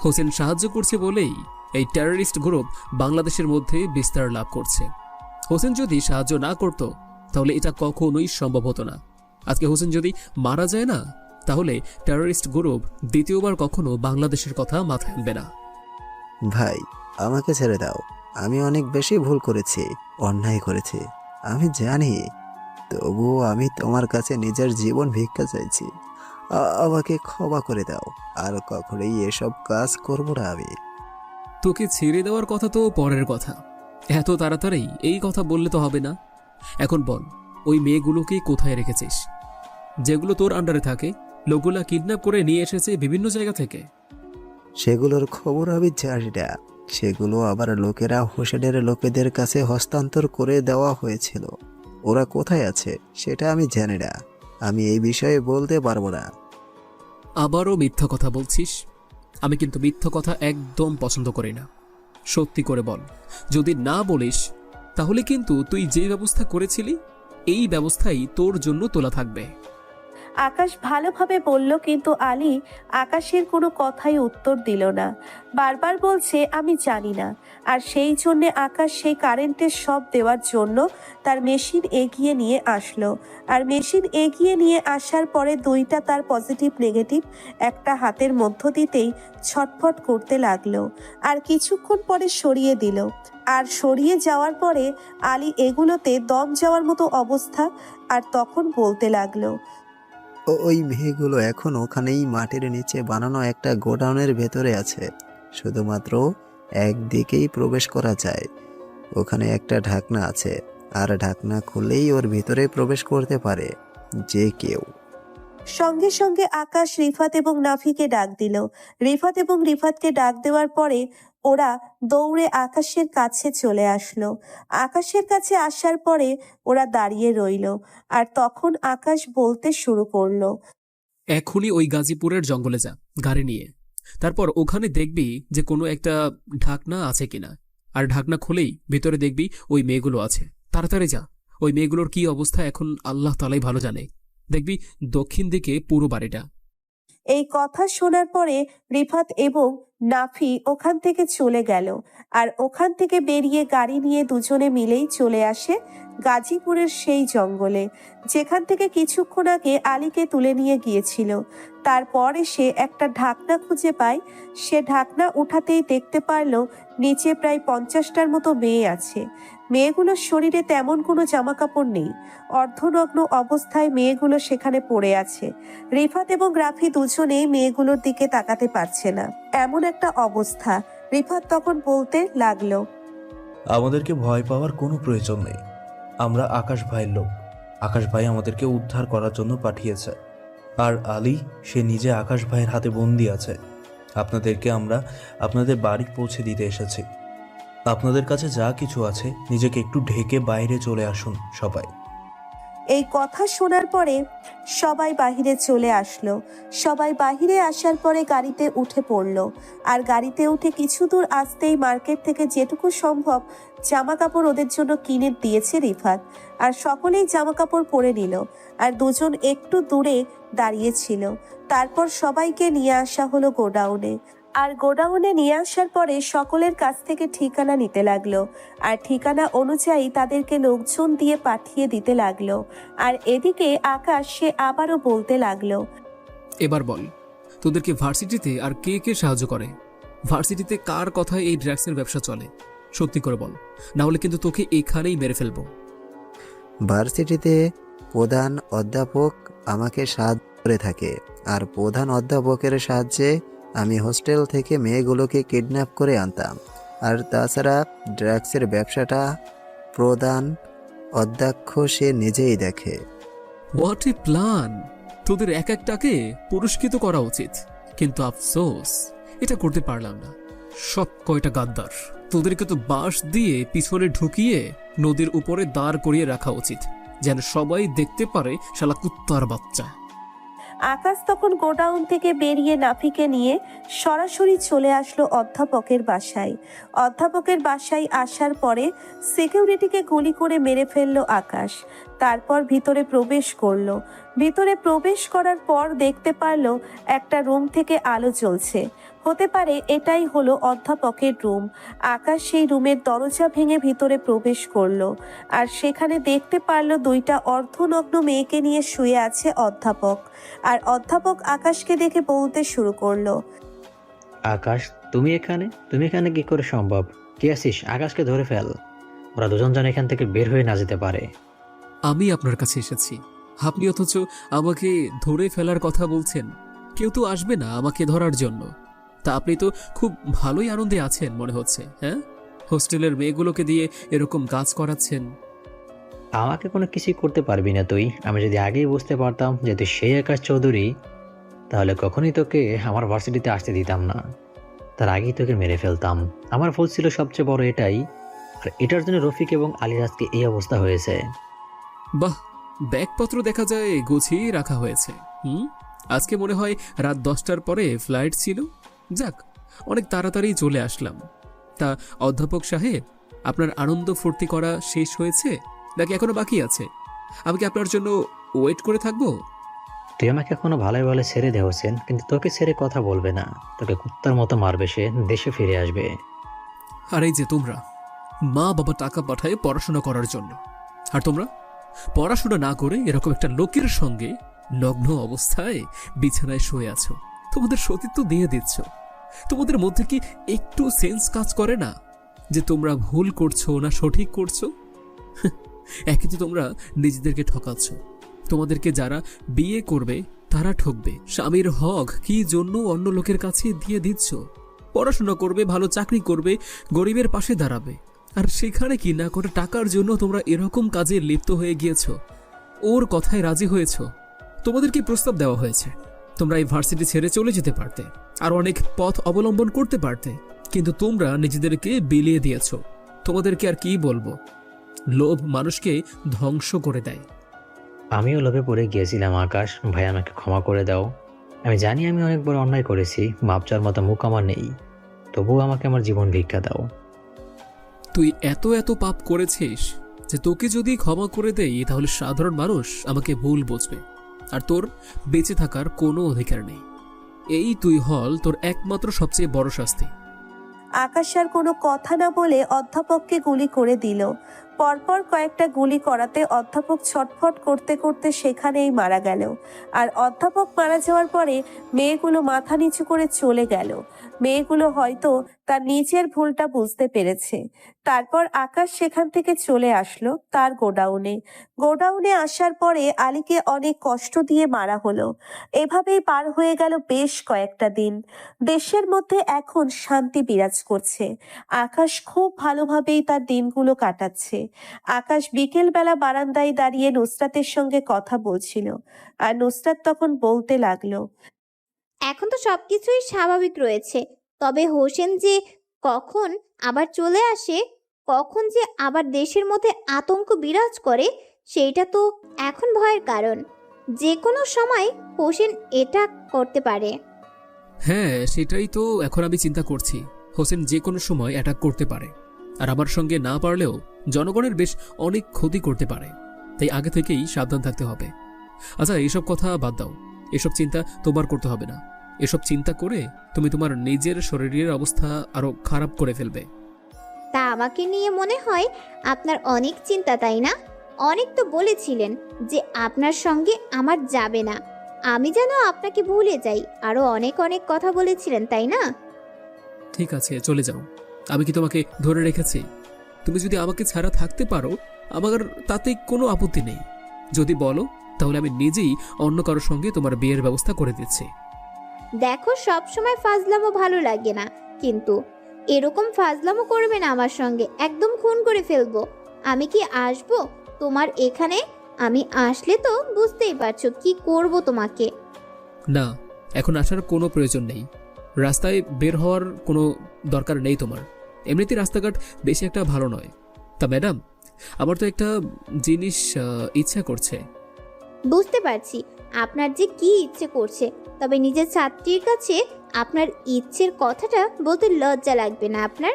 হোসেন সাহায্য করছে বলেই এই টেররিস্ট গ্রুপ বাংলাদেশের মধ্যে বিস্তার লাভ করছে। হোসেন যদি সাহায্য না করত তাহলে এটা কখনোই সম্ভব হতো না। আজকে হোসেন যদি মারা যায় না, তাহলে টেররিস্ট গ্রুপ দ্বিতীয়বার কখনো বাংলাদেশের কথা মাথায় আনবে না। ভাই, আমাকে ছেড়ে দাও। আমি অনেক বেশি ভুল করেছি, অন্যায় করেছি, আমি জানি। তবুও আমি তোমার কাছে নিজের জীবন ভিক্ষা চাইছি। আমাকে ক্ষমা করে দাও। আর কখনোই এসব কাজ করবো না আমি। তোকে ছেড়ে দেওয়ার কথা তো পরের কথা, এত তাড়াতাড়ি এই কথা বললে তো হবে না। এখন বল, ওই মেয়েগুলোকে কোথায় রেখেছিস? যেগুলো তোর আন্ডারে থাকে, লোকগুলা কিডন্যাপ করে নিয়ে এসেছে বিভিন্ন জায়গা থেকে। সেগুলোর খবর আমি জানি না। সেগুলো আবার লোকেরা হোসেনের লোকেদের কাছে হস্তান্তর করে দেওয়া হয়েছিল। ওরা কোথায় আছে সেটা আমি জানি না। আমি এই বিষয়ে বলতে পারবো না। আবারও মিথ্যা কথা বলছিস? আমি কিন্তু মিথ্যা কথা একদম পছন্দ করি না। সত্যি করে বল। যদি না বলিস তাহলে কিন্তু তুই যে ব্যবস্থা করেছিলি এই ব্যবস্থাই তোর জন্য তোলা থাকবে। আকাশ ভালোভাবে বলল, কিন্তু আলী আকাশের কোনো কথাই উত্তর দিল না। বারবার বলছে আমি জানি না। আর সেই জন্যে আকাশ সেই কারেন্টের শক দেওয়ার জন্য তার মেশিন এগিয়ে নিয়ে আসলো। আর মেশিন এগিয়ে নিয়ে আসার পরে দুইটা তার পজিটিভ নেগেটিভ একটা হাতের মধ্য দিতেই ছটফট করতে লাগলো। আর কিছুক্ষণ পরে সরিয়ে দিল। আর সরিয়ে যাওয়ার পরে আলী এগুলোতে দম যাওয়ার মতো অবস্থা। আর তখন বলতে লাগলো, ওই মেয়েগুলো এখন ওখানেই মাটির নিচে বানানো একটা গোডাউনের ভেতরে আছে। শুধুমাত্র একদিকেই প্রবেশ করা যায়। ওখানে একটা ঢাকনা আছে, আর ঢাকনা খুললেই ওর ভিতরে প্রবেশ করতে পারে যে কেউ। সঙ্গে সঙ্গে আকাশ রিফাত এবং নাফিকে ডাক দিল। রিফাত এবং রিফাতকে ডাক দেওয়ার পরে ওরা দৌড়ে আকাশের কাছে চলে আসলো। আকাশের কাছে আসার পরে ওরা দাঁড়িয়ে রইল। আর তখন আকাশ বলতে শুরু করলো, এখনই ওই গাজীপুরের জঙ্গলে যা গাড়ি নিয়ে। তারপর ওখানে দেখবি যে কোনো একটা ঢাকনা আছে কিনা। আর ঢাকনা খুলেই ভিতরে দেখবি ওই মেয়েগুলো আছে। তাড়াতাড়ি যা। ওই মেয়েগুলোর কি অবস্থা এখন আল্লাহ তাআলাই ভালো জানে। দেখবি দক্ষিণ দিকে পুরো বাড়িটা। এই কথা শোনার পরে রিফাত এবং নাফি ওখান থেকে চলে গেল। আর ওখান থেকে বেরিয়ে গাড়ি নিয়ে দুজনে মিলেই চলে আসে গাজীপুরের সেই জঙ্গলে, যেখান থেকে কিছুক্ষণ আগে আলীকে তুলে নিয়ে গিয়েছিল। তারপর সে একটা ঢাকনা খুঁজে পায়। সে ঢাকনা উঠাতেই দেখতে পারল নিচে প্রায় 50টার মতো মেয়ে আছে। মেয়েগুলোর শরীরে তেমন কোনো জামা কাপড় নেই। অর্ধনগ্ন অবস্থায় মেয়েগুলো সেখানে পড়ে আছে। রিফাত এবং রাফি দুজনেই মেয়েগুলোর দিকে তাকাতে পারছে না, এমন একটা অবস্থা। রিফাত তখন বলতে লাগলো, আমাদেরকে ভয় পাওয়ার কোনো প্রয়োজন নেই। আমরা আকাশ ভাইয়ের লোক। আকাশ ভাই আমাদেরকে উদ্ধার করার জন্য পাঠিয়েছে। আর আলী, সে নিজে আকাশ ভাইয়ের হাতে বন্দি আছে। আপনাদেরকে আমরা আপনাদের বাড়ি পৌঁছে দিতে এসেছি। আপনাদের কাছে যা কিছু আছে নিজেকে একটু ঢেকে বাইরে চলে আসুন সবাই। এই কথা শোনার পরে সবাই বাহিরে চলে আসলো। সবাই বাহিরে আসার পরে গাড়িতে উঠে পড়লো। আর গাড়িতে উঠে কিছু দূর আসতেই মার্কেট থেকে যেটুকু সম্ভব জামা কাপড় ওদের জন্য কিনে দিয়েছে রিফাত। আর সকলেই জামা কাপড় পরে নিল। আর দুজন একটু দূরে দাঁড়িয়েছিল। তারপর সবাইকে নিয়ে আসা হলো গোডাউনে। আর গোডাউনে নিয়ে আসার পরে সকলের কাছ থেকে ঠিকানা নিতে লাগলো। আর ঠিকানা অনুযায়ী তাদেরকে লোকজন দিয়ে পাঠিয়ে দিতে লাগলো। আর এদিকে আকাশ সে আবারও বলতে লাগলো, এবার বল, তোদেরকে ভার্সিটিতে আর কে কে সাহায্য করে? ভার্সিটিতে কার কথায় এই ড্রাগসের ব্যবসা চলে? সত্যি করে বল, না হলে কিন্তু তোকে এখানেই মেরে ফেলবো। ভার্সিটিতে প্রধান অধ্যাপক আমাকে সাহায্য করে থাকে। আর প্রধান অধ্যাপকের সাহায্যে আমি হোস্টেল থেকে মেয়েগুলোকে কিডন্যাপ করে আনতাম। আর তাছাড়া ড্রাগসের ব্যবসাটা প্রধান অধ্যক্ষ সে নিজেই দেখে। What a plan! তোদের এক একটাকে পুরস্কৃত করা উচিত, কিন্তু আফসোস এটা করতে পারলাম না। সব কয়টা গাদ্দার, তোদেরকে তো বাঁশ দিয়ে পিছনে ঢুকিয়ে নদীর উপরে দাঁড় করিয়ে রাখা উচিত, যেন সবাই দেখতে পারে শালা কুত্তার বাচ্চা। আকাশ তখন গোডাউন থেকে বেরিয়ে নাফিকে নিয়ে সরাসরি চলে আসলো অধ্যাপকের বাসায়। অধ্যাপকের বাসায় আসার পরে সিকিউরিটিকে গুলি করে মেরে ফেললো আকাশ। তারপর ভিতরে প্রবেশ করলো। ভিতরে প্রবেশ করার পর দেখতে পারলো একটা রুম থেকে আলো জ্বলছে। হতে পারে এটাই হলো অধ্যাপকের রুম। আকাশ সেই রুমের দরজা ভেঙে ভিতরে প্রবেশ করলো। আর সেখানে দেখতে পারলো দুইটা অর্ধনগ্ন মেয়েকে নিয়ে শুয়ে আছে অধ্যাপক। আর অধ্যাপক আকাশকে দেখে বলতে শুরু করলো, আকাশ, তুমি এখানে কি করে সম্ভব? কে আসিস? আকাশকে ধরে ফেল, ওরা দুজন যেন এখান থেকে বের হয়ে না যেতে পারে। আমি আপনার কাছে এসেছি, আপনি অথচ আমাকে ধরে ফেলার কথা বলছেন। কেউ তো আসবে না আমাকে ধরার জন্য। তা আপনি তো খুব ভালোই আনন্দে আছেন মনে হচ্ছে, হ্যাঁ? হোস্টেলের মেয়েগুলোকে দিয়ে এরকম কাজ করাচ্ছেন। আমাকে কোনো কিছুই করতে পারবি না তুই। আমি যদি আগেই বুঝতে পারতাম যে তুই সেই আকাশ চৌধুরী, তাহলে কখনোই তোকে আমার ভার্সিটিতে আসতে দিতাম না, তার আগেই তোকে মেরে ফেলতাম। আমার ভুল ছিল সবচেয়ে বড় এটাই, আর এটার জন্য রফিক এবং আলিরাজকে এই অবস্থা হয়েছে। বাহ, ব্যাগপত্র দেখা যায় গুছিয়ে রাখা হয়েছে। আজকে মনে হয় রাত 10টার পরে ফ্লাইট ছিল। যাক, অনেক তাড়াতাড়ি চলে আসলাম। তা অধ্যাপক সাহেব, আপনার আনন্দ ফুর্তি করা শেষ হয়েছে নাকি এখনো বাকি আছে? আমি কি আপনার জন্য ওয়েট করে থাকবো? তুই আমাকে এখনো ভালোই ভালো ছেড়ে দে হোসেন, কিন্তু তোকে ছেড়ে কথা বলবে না, তোকে কুত্তার মতো মারবে, সে দেশে ফিরে আসবে। আর এই যে তোমরা, মা বাবা টাকা পাঠায় পড়াশোনা করার জন্য, আর তোমরা পড়াশোনা না করে এরকম একটা লোকের সঙ্গে নগ্ন অবস্থায় বিছানায় শুয়ে আছো। তোমাদের সতীত্ব দিয়ে দিচ্ছ। তোমাদের মধ্যে কি একটু সেন্স কাজ করে না যে তোমরা ভুল করছো না সঠিক করছো? একে তো তোমরা নিজেদেরকে ঠকাচ্ছ, তোমাদেরকে যারা বিয়ে করবে তারা ঠকবে। স্বামীর হক কি জন্য অন্য লোকের কাছে দিয়ে দিচ্ছ? পড়াশোনা করবে, ভালো চাকরি করবে, গরিবের পাশে দাঁড়াবে, আর সেখানে কি না করে টাকার জন্য তোমরা এরকম কাজে লিপ্ত হয়ে গিয়েছ। ওর কথায় রাজি হয়েছ। তোমাদেরকে প্রস্তাব দেওয়া হয়েছে, তোমরা এই ভার্সিটি ছেড়ে চলে যেতে পারতে, আর অনেক পথ অবলম্বন করতে পারতে, কিন্তু তোমরা নিজেদেরকে বিলিয়ে দিয়েছ। তোমাদেরকে আর কি বলবো? লোভ মানুষকে ধ্বংস করে দেয়। আমিও লোভে পড়ে গিয়েছিলাম আকাশ ভাই, আমাকে ক্ষমা করে দাও। আমি জানি আমি অনেক বড় অন্যায় করেছি, মাপ চাওয়ার মতো মুখ আমার নেই, তবুও আমাকে আমার জীবন ভিক্ষা দাও। তুই এত পাপ করেছিস যে তোকে যদি ক্ষমা করে দেই তাহলে সাধারণ মানুষ আমাকে ভুল বুঝবে, আর তোর বেঁচে থাকার কোনো অধিকার নেই। এই তুই হল তোর একমাত্র সবচেয়ে বড় শাস্তি। আকাশ আর কোনো কথা না বলে অধ্যাপককে গুলি করে দিল। পরপর কয়েকটা গুলি করাতে অধ্যাপক ছটফট করতে করতে সেখানেই মারা গেল। আর অধ্যাপক মারা যাওয়ার পরে মেয়েগুলো মাথা নিচু করে চলে গেল। মেয়েগুলো হয়তো তার নিজের ভুলটা বুঝতে পেরেছে। তারপর আকাশ সেখান থেকে চলে আসলো তার গোডাউনে আসার পরে আলীকে অনেক কষ্ট দিয়ে মারা হলো। এভাবেই পার হয়ে গেল বেশ কয়েকটা দিন। দেশের মধ্যে এখন শান্তি বিরাজ করছে। আকাশ খুব ভালোভাবেই তার দিনগুলো কাটাচ্ছে। আকাশ বিকেল বেলা বারান্দায় দাঁড়িয়ে নুসরাতের সঙ্গে কথা বলছিল, আর নুসরাত তখন বলতে লাগলো, এখন তো সবকিছুই স্বাভাবিক রয়েছে, তবে হোসেন যে কখন আবার চলে আসে, কখন যে আবার দেশের মধ্যে আতঙ্ক বিরাজ করে, সেইটা তো এখন ভয়ের কারণ। যে কোনো সময় হোসেন এটা করতে পারে। হ্যাঁ, সেটাই তো এখন আমি চিন্তা করছি। হোসেন যে কোনো সময় অ্যাটাক করতে পারে, আর আমার সঙ্গে না পারলেও জনগণের বেশ অনেক ক্ষতি করতে পারে। তাই আগে থেকেই সাবধান থাকতে হবে। আচ্ছা, এইসব কথা বাদ দাও, এসব চিন্তা তোমার করতে হবে না। এসব চিন্তা করে তুমি তোমার নিজের শরীরের অবস্থা আরো খারাপ করে ফেলবে। তা আমাকে নিয়ে মনে হয় আপনার অনেক চিন্তা, তাই না? অনেক তো বলেছিলেন যে আপনার সঙ্গে আমার যাবে না, আমি যেন আপনাকে ভুলে যাই, আরো অনেক কথা বলেছিলেন, তাই না? ঠিক আছে, চলে যাও। আমি কি তোমাকে ধরে রেখেছি? তুমি যদি আমাকে ছাড়া থাকতে পারো, আমার তাতে কোনো আপত্তি নেই। যদি বলো তাহলে আমি নিজেই অন্য কারোর সঙ্গে তোমার বিয়ের ব্যবস্থা করে দিচ্ছি। দেখো, সব সময় ফাজলামো ভালো লাগে না, কিন্তু এরকম ফাজলামো করবে না আমার সঙ্গে, একদম খুন করে ফেলবো। আমি কি আসবো তোমার এখানে? আমি আসলে তো বুঝতেই পারছো কি করব তোমাকে। না, এখন আসার কোনো প্রয়োজন নেই। রাস্তায় বের হওয়ার কোনো দরকার নেই তোমার। এমনিতে রাস্তাঘাট বেশি একটা ভালো নয়। তা ম্যাডাম, আমার তো একটা জিনিস ইচ্ছা করছে। বুঝতে পারছি আপনার যে কি ইচ্ছে করছে, তবে নিজের ছাত্রীর কাছে আপনার ইচ্ছের কথাটা বলতে লজ্জা লাগবে না আপনার?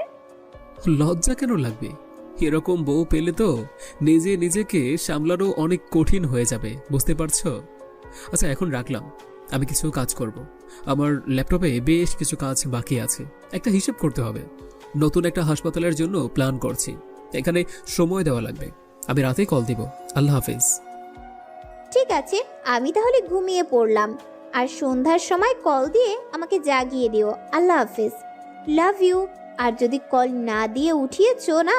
লজ্জা কেন লাগবে? এরকম বউ পেলে তো নিজেকে সামলানো অনেক কঠিন হয়ে যাবে, বুঝতে পারছো? আচ্ছা, এখন রাখলাম, আমি কিছু কাজ করব। আমার ল্যাপটপে বেশ কিছু কাজ বাকি আছে, একটা হিসেব করতে হবে। নতুন একটা হাসপাতালের জন্য প্ল্যান করছি, এখানে সময় দেওয়া লাগবে। আমি রাতে কল দিব। আল্লাহ হাফেজ। ঠিক আছে, আমি তাহলে ঘুমিয়ে পড়লাম, আর সন্ধ্যার সময় কল দিয়ে আমাকে জাগিয়ে দিও। আল্লাহ হাফেজ। Love you. আর যদি কল না দিয়ে উঠিয়েছো না,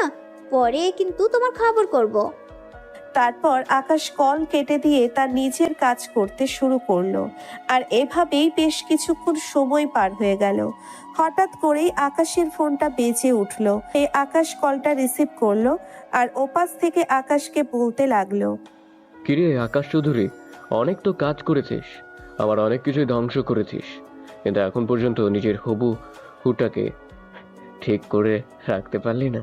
পরে কিন্তু তোমার খবর করব। তারপর আকাশ কল কেটে দিয়ে তার নিজের কাজ করতে শুরু করলো। আর এভাবেই বেশ কিছুক্ষণ সময় পার হয়ে গেল। হঠাৎ করেই আকাশের ফোনটা বেজে উঠলো। আকাশ কলটা রিসিভ করলো আর ওপাশ থেকে আকাশকে বলতে লাগলো, কিরে আকাশ চৌধুরী, অনেক তো কাজ করেছিস, আবার অনেক কিছুই ধ্বংস করেছিস, কিন্তু এখন পর্যন্ত নিজের হবু হুটাকে ঠিক করে রাখতে পারলি না।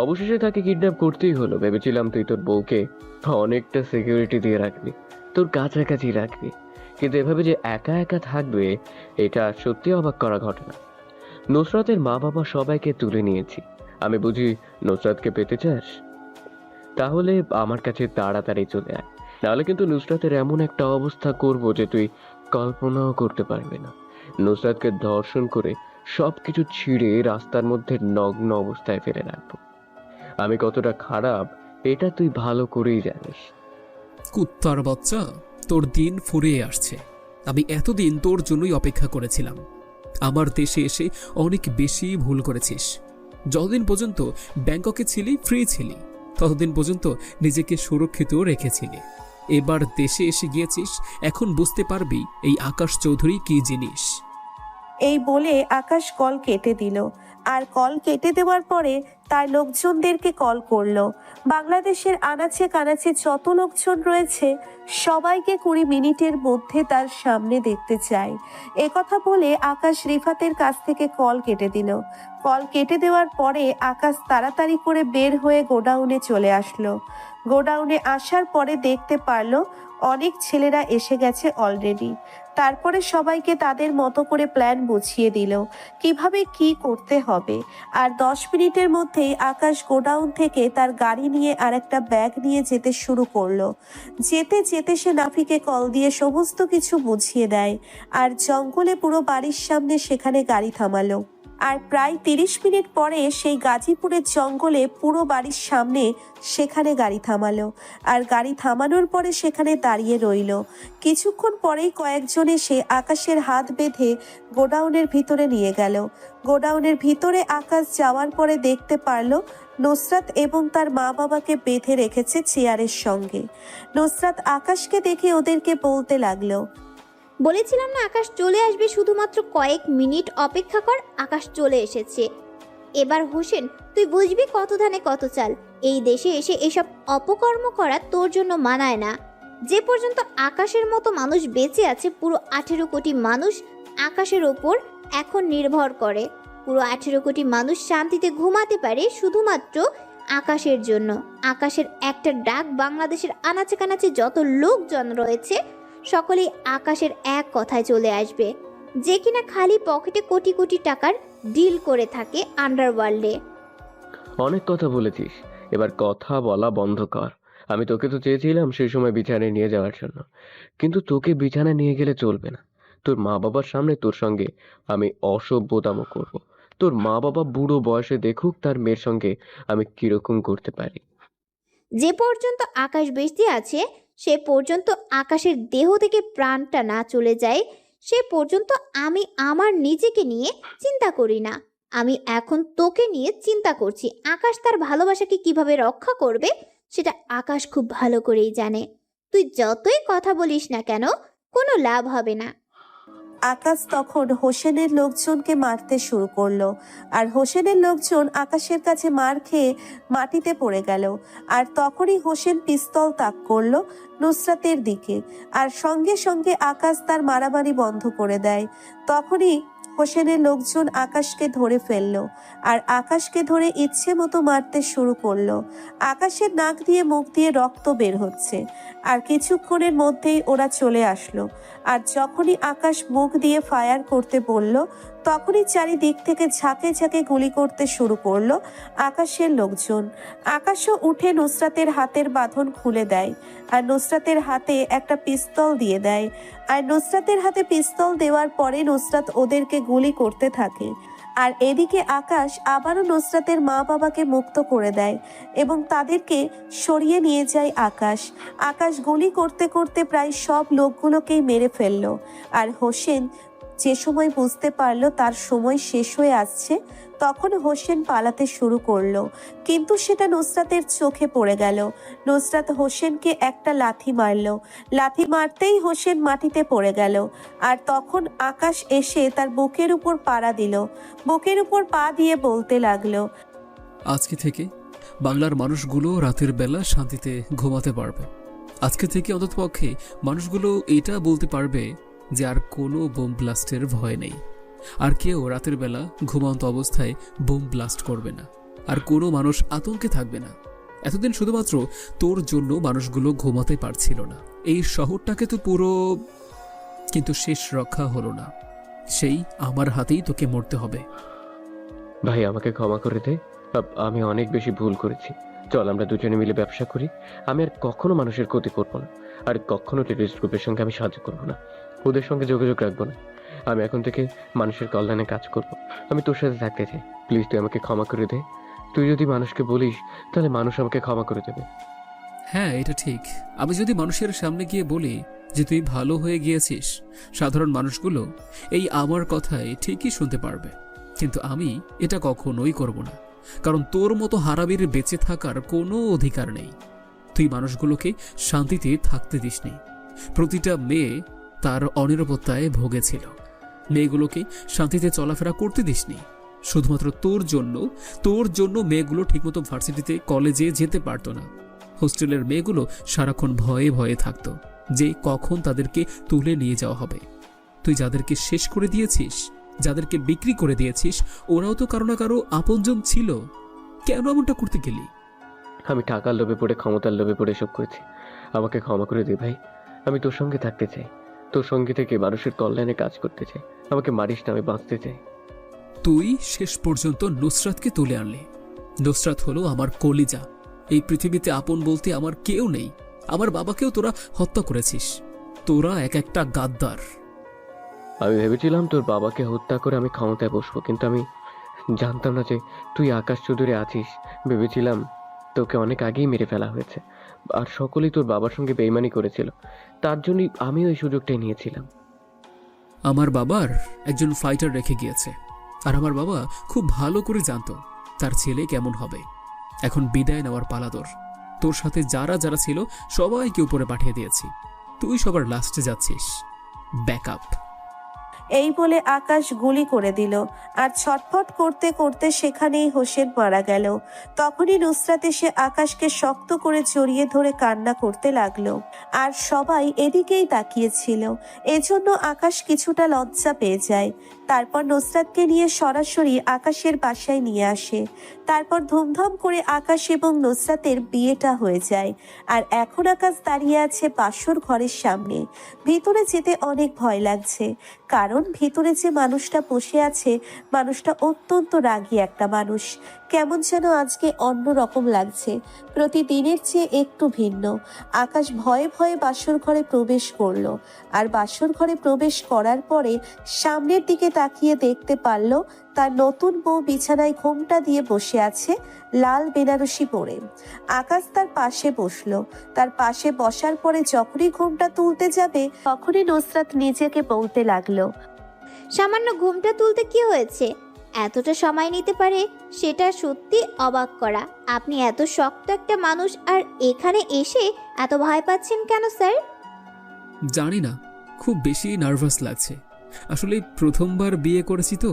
অবশেষে তাকে কিডন্যাপ করতেই হলো। ভেবেছিলাম তুই তোর বউকে অনেকটা সিকিউরিটি দিয়ে রাখবি, তোর কাছাকাছি রাখবি, কিন্তু এভাবে যে একা একা থাকবে এটা সত্যি অবাক করা ঘটনা। নুসরাতের মা বাবা সবাইকে তুলে নিয়েছি। আমি বুঝি নুসরাতকে পেতে চাস? তাহলে আমার কাছে তাড়াতাড়ি চলে আয়, নাহলে কিন্তু নুসরাতের এমন একটা অবস্থা করব যে তুই কল্পনাও করতে পারবি না। নুসরাতকে ধর্ষণ করে সবকিছু ছিঁড়ে রাস্তার মধ্যে নগ্ন অবস্থায় ফেলে রাখবো। আমি কতটা খারাপ এটা তুই ভালো করেই জানিস। কুত্তার বাচ্চা, তোর দিন ফুরিয়ে আসছে। আমি এতদিন তোর জন্যই অপেক্ষা করেছিলাম। আমার দেশে এসে অনেক বেশি ভুল করেছিস। যতদিন পর্যন্ত ব্যাংককে ছিলি, ফ্রি ছিলি, ততদিন পর্যন্ত নিজেকে সুরক্ষিত রেখেছিলি। এবার দেশে এসে গিয়েছিস, এখন বুঝতে পারবি এই আকাশ চৌধুরী কি জিনিস। এই বলে আকাশ কল কেটে দিল। আর কল কেটে দেওয়ার পরে তার লোকজনদেরকে কল করলো। বাংলাদেশের আনাচে কানাচে যত লোকজন রয়েছে সবাইকে 20 মিনিটের মধ্যে তার সামনে দেখতে চায়। কথা বলে আকাশ রিফাতের কাছ থেকে কল কেটে দিল। কল কেটে দেওয়ার পরে আকাশ তাড়াতাড়ি করে বের হয়ে গোডাউনে চলে আসলো। গোডাউনে আসার পরে দেখতে পারলো অনেক ছেলেরা এসে গেছে অলরেডি। তারপরে সবাইকে তাদের মতো করে প্ল্যান বুঝিয়ে দিল কিভাবে কি করতে হবে। আর 10 মিনিটের মধ্যেই আকাশ গোডাউন থেকে তার গাড়ি নিয়ে আর একটা ব্যাগ নিয়ে যেতে শুরু করলো। যেতে যেতে সে নাফিকে কল দিয়ে সমস্ত কিছু বুঝিয়ে দেয়। আর জঙ্গলে পুরো বাড়ির সামনে সেখানে গাড়ি থামালো। আর প্রায় 30 মিনিট পরে সেই গাজীপুরের জঙ্গলে পুরো বাড়ির সামনে সেখানে গাড়ি থামালো। আর গাড়ি থামানোর পরে সেখানে দাঁড়িয়ে রইল। কিছুক্ষণ পরেই কয়েকজন এসে আকাশের হাত বেঁধে গোডাউনের ভিতরে নিয়ে গেল। গোডাউনের ভিতরে আকাশ যাওয়ার পরে দেখতে পারল নুসরাত এবং তার মা বাবাকে বেঁধে রেখেছে চেয়ারের সঙ্গে। নুসরাত আকাশকে দেখে ওদেরকে বলতে লাগলো, বলেছিলাম না আকাশ চলে আসবে, শুধুমাত্র কয়েক মিনিট অপেক্ষা কর, আকাশ চলে এসেছে। এবার হোসেন, তুই বুঝবি কত ধানে কত চাল। এই দেশে এসে এসব অপকর্ম করা তোর জন্য মানায় না। যে পর্যন্ত আকাশের মতো মানুষ বেঁচে আছে, পুরো 18 কোটি মানুষ আকাশের ওপর এখন নির্ভর করে। পুরো 18 কোটি মানুষ শান্তিতে ঘুমাতে পারে শুধুমাত্র আকাশের জন্য। আকাশের একটা ডাক বাংলাদেশের আনাচে কানাচে যত লোকজন রয়েছে সকলেই আকাশের এক কথায় চলে আসবে, যে কিনা খালি পকেটে কোটি কোটি টাকার ডিল করে থাকে আন্ডারওয়ার্ল্ডে। অনেক কথা বলেছিস, এবার কথা বলা বন্ধ কর। আমি তোকে তো চেয়েছিলাম সেই সময় বিছানায় নিয়ে যাওয়ার জন্য, কিন্তু তোকে বিছানায় নিয়ে গেলে চলবে না। তোর মা বাবার সামনে তোর সঙ্গে আমি অসভ্যতামো করব। তোর মা বাবা বুড়ো বয়সে দেখুক তার মেয়ের সঙ্গে আমি কিরকম করতে পারি। যে পর্যন্ত আকাশ বেঁচে আছে সে পর্যন্ত, আকাশের দেহ থেকে প্রাণটা না চলে যায় সে পর্যন্ত আমি আমার নিজেকে নিয়ে চিন্তা করি না। আমি এখন তোকে নিয়ে চিন্তা করছি। আকাশ তার ভালোবাসাকে কিভাবে রক্ষা করবে সেটা আকাশ খুব ভালো করেই জানে। তুই যতই কথা বলিস না কেন, কোনো লাভ হবে না। আকাশ তখন হোসেনের লোকজনকে মারতে শুরু করলো। আর হোসেনের লোকজন আকাশের কাছে মার খেয়ে মাটিতে পড়ে গেল। আর তখনই হোসেন পিস্তল তাক করলো নুসরাতের দিকে। আর সঙ্গে সঙ্গে আকাশ তার মারামারি বন্ধ করে দেয়। তখনই হোসেনের লোকজন আকাশকে ধরে ফেললো। আর আকাশকে ধরে ইচ্ছে মতো মারতে শুরু করলো। আকাশের নাক দিয়ে মুখ দিয়ে রক্ত বের হচ্ছে। আর কিছুক্ষণের মধ্যেই ওরা চলে আসলো। আর যখনই আকাশ মুখ দিয়ে ফায়ার করতে বলল, তখনই চারিদিক থেকে ঝাঁকে ঝাঁকে গুলি করতে শুরু করলো আকাশের লোকজন। আকাশও উঠে নুসরাতের হাতের বাঁধন খুলে দেয়। আর নুসরাতের হাতে একটা পিস্তল দিয়ে দেয়। আর নুসরাতের হাতে পিস্তল দেওয়ার পরে নুসরাত ওদেরকে গুলি করতে থাকে। আর এদিকে আকাশ আবারও নুসরাতের মা বাবাকে মুক্ত করে দেয় এবং তাদেরকে সরিয়ে নিয়ে যায় আকাশ। আকাশ গুলি করতে করতে প্রায় সব লোকগুলোকেই মেরে ফেললো। আর হোসেন যে সময় বুঝতে পারলো তার সময় শেষ হয়ে আসছে, তখন হোসেন পালাতে শুরু করলো, কিন্তু সেটা নুসরাতের চোখে পড়ে গেল। নুসরাত হোসেনকে একটা লাথি মারলো। লাথি মারতেই হোসেন মাটিতে পড়ে গেল। আর তখন আকাশ এসে তার বুকের উপর পাড়া দিল। বুকের উপর পা দিয়ে বলতে লাগলো, আজকে থেকে বাংলার মানুষগুলো রাতের বেলা শান্তিতে ঘুমাতে পারবে। আজকে থেকে অন্ততপক্ষে মানুষগুলো এটা বলতে পারবে যে আর কোনো বোম ব্লাস্টের ভয় নেই। আর কেউ রাতের বেলা ঘুমন্ত অবস্থায় বোম ব্লাস্ট করবে না। আর কোনো মানুষ আতঙ্কে থাকবে না। এতদিন শুধুমাত্র তোর জন্য মানুষগুলো ঘুমাতে পারছিল না। এই শহরটাকে তো পুরো, কিন্তু শেষ রক্ষা হলো না। সেই আমার হাতেই তোকে মরতে হবে। ভাই আমাকে ক্ষমা করে দে, আমি অনেক বেশি ভুল করেছি। চল আমরা দুজনে মিলে ব্যবসা করি। আমি আর কখনো মানুষের ক্ষতি করবো না, আর কখনো টেররিস্ট গ্রুপের সঙ্গে আমি সাহায্য করবো না, ওদের সঙ্গে যোগাযোগ রাখবো না। আমি এখন থেকে মানুষের কল্যাণে কাজ করব। আমি তোর সাথে থাকতে চাই। প্লিজ তুই আমাকে ক্ষমা করে দে। তুই যদি মানুষকে বলিস তাহলে মানুষ আমাকে ক্ষমা করে দেবে। হ্যাঁ, এটা ঠিক। আমি যদি মানুষের সামনে গিয়ে বলি যে তুই ভালো হয়ে গিয়েছিস, সাধারণ মানুষগুলো এই আমার কথায় ঠিকই শুনতে পারবে। কিন্তু আমি এটা কখনোই করব না, কারণ তোর মতো হারাবির বেঁচে থাকার কোনো অধিকার নেই। তুই মানুষগুলোকে শান্তিতে থাকতে দিসনি। প্রতিটা মেয়ে তার অনিরাপত্তায় ভোগেছিল। মেয়েগুলোকে শান্তিতে চলাফেরা করতে দিসনি। শুধুমাত্র তোর জন্য মেয়েগুলো ঠিকমতো ভার্সিটিতে কলেজে যেতে পারতো না। হোস্টেলের মেয়েগুলো সারাক্ষণ ভয়ে ভয়ে থাকতো যে কখন তাদেরকে তুলে নিয়ে যাওয়া হবে। তুই যাদেরকে শেষ করে দিয়েছিস, যাদেরকে বিক্রি করে দিয়েছিস, ওরাও তো কারো না কারো আপনজন ছিল। কেন এমনটা করতে গেলি? আমি টাকার লোভে পড়ে, ক্ষমতার লোভে পড়ে এসব করেছি। আমাকে ক্ষমা করে দে ভাই। আমি তোর সঙ্গে থাকতে চাই, তোর সঙ্গে থেকে মানুষের কল্যাণে কাজ করতে চাই। আমাকে মারিস না, আমি বাঁচতে চাই। তুই শেষ পর্যন্ত নুসরাতকে তুলে আনলি। নুসরাত হলো আমার কলিজা। এই পৃথিবীতে আপন বলতে আমার কেউ নেই। আমার বাবাকেও তোরা হত্যা করেছিস। তোরা এক একটা গাদ্দার। আমি ভেবেছিলাম তোর বাবাকে হত্যা করে আমি ক্ষমতায় বসবো, কিন্তু আমি জানতাম না যে তুই আকাশ চৌধুরী আছিস। ভেবেছিলাম তোকে অনেক আগেই মেরে ফেলা হয়েছে, আর সকলেই তোর বাবার সঙ্গে বেইমানি করেছিল। তার জন্যই আমি ওই সুযোগটাই নিয়েছিলাম। আমার বাবার একজন ফাইটার রেখে গিয়েছে, আর আমার বাবা খুব ভালো করে জানতো তার ছেলে কেমন হবে। এখন বিদায় নেওয়ার পালাদর। তোর সাথে যারা যারা ছিল সবাইকে উপরে পাঠিয়ে দিয়েছি। তুই সবার লাস্টে যাচ্ছিস। ব্যাকআপ। এই বলে আকাশ গুলি করে দিল। আর ছটফট করতে করতে সেখানেই হোসেন মারা গেল। তখনই নুসরাত এসে আকাশকে শক্ত করে জড়িয়ে ধরে কান্না করতে লাগলো। আর সবাই এদিকেই তাকিয়েছিল। এজন্য আকাশ কিছুটা লজ্জা পেয়ে যায়। তারপর নুসরাতকে নিয়ে সরাসরি আকাশের বাসায় নিয়ে আসে। তারপর ধুমধাম করে আকাশ এবং নুসরাতের বিয়েটা হয়ে যায়। আর এখন আকাশ দাঁড়িয়ে আছে বাসর ঘরের সামনে। ভিতরে যেতে অনেক ভয় লাগছে, কারণ ভিতরে যে মানুষটা বসে আছে, মানুষটা অত্যন্ত রাগী একটা মানুষ। কেমন যেন আজকে অন্য রকম লাগছে, প্রতিদিনের চেয়ে একটু ভিন্ন। আকাশ ভয়ে ভয়ে বাসর ঘরে প্রবেশ করলো। আর বাসর ঘরে প্রবেশ করার পরে সামনের দিকে তাকিয়ে দেখতে পারল তার নতুন বউ বিছানায় ঘোমটা দিয়ে বসে আছে, লাল বেনারসি পরে। আকাশ তার পাশে বসলো। তার পাশে বসার পরে যখনই ঘোমটা তুলতে যাবে, তখনই নুসরাত নিজেকে বলতে লাগলো, সামান্য ঘুমটা তুলতে কি হয়েছে? এতটা সময় নিতে পারে সেটা সত্যি অবাক করা। আপনি এত শক্ত একটা মানুষ, আর এখানে এসে এত ভয় পাচ্ছেন কেন স্যার? জানি না, খুব বেশি নার্ভাস লাগছে। আসলে প্রথমবার বিয়ে করেছি তো,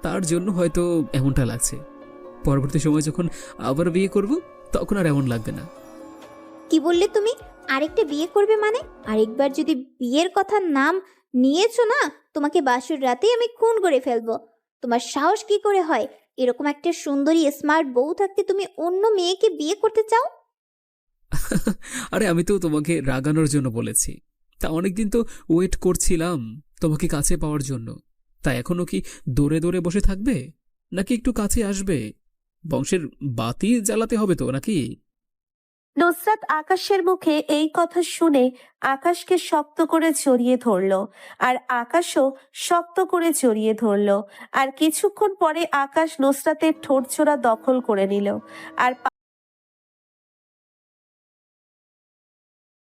তার জন্য হয়তো এমনটা লাগছে। পরবর্তী সময় যখন আবার বিয়ে করব, তখন আর এমন লাগবে না। কি বললে তুমি? আরেকটা বিয়ে করবে মানে? আরেকবার যদি বিয়ের কথা নাম নিয়েছো না, তোমাকে বাসর রাতেই আমি খুন করে ফেলবো। তোমার সাহস কি করে হয়? এরকম একটা সুন্দরী স্মার্ট বউ থাকতে তুমি অন্য মেয়েকে বিয়ে করতে চাও? আরে আমি তো তোমাকে রাগানোর জন্য বলেছি। তা অনেকদিন তো ওয়েট করছিলাম তোমাকে কাছে পাওয়ার জন্য। তা এখনো কি দৌড়ে দৌড়ে বসে থাকবে, নাকি একটু কাছে আসবে? বংশের বাতি জ্বালাতে হবে তো নাকি? নুসরাত আকাশের মুখে এই কথা শুনে আকাশকে শক্ত করে জড়িয়ে ধরলো। আর আকাশও শক্ত করে জড়িয়ে ধরলো। আর কিছুক্ষণ পরে আকাশ নুসরাতের ঠোঁট জোড়া দখল করে নিল। আর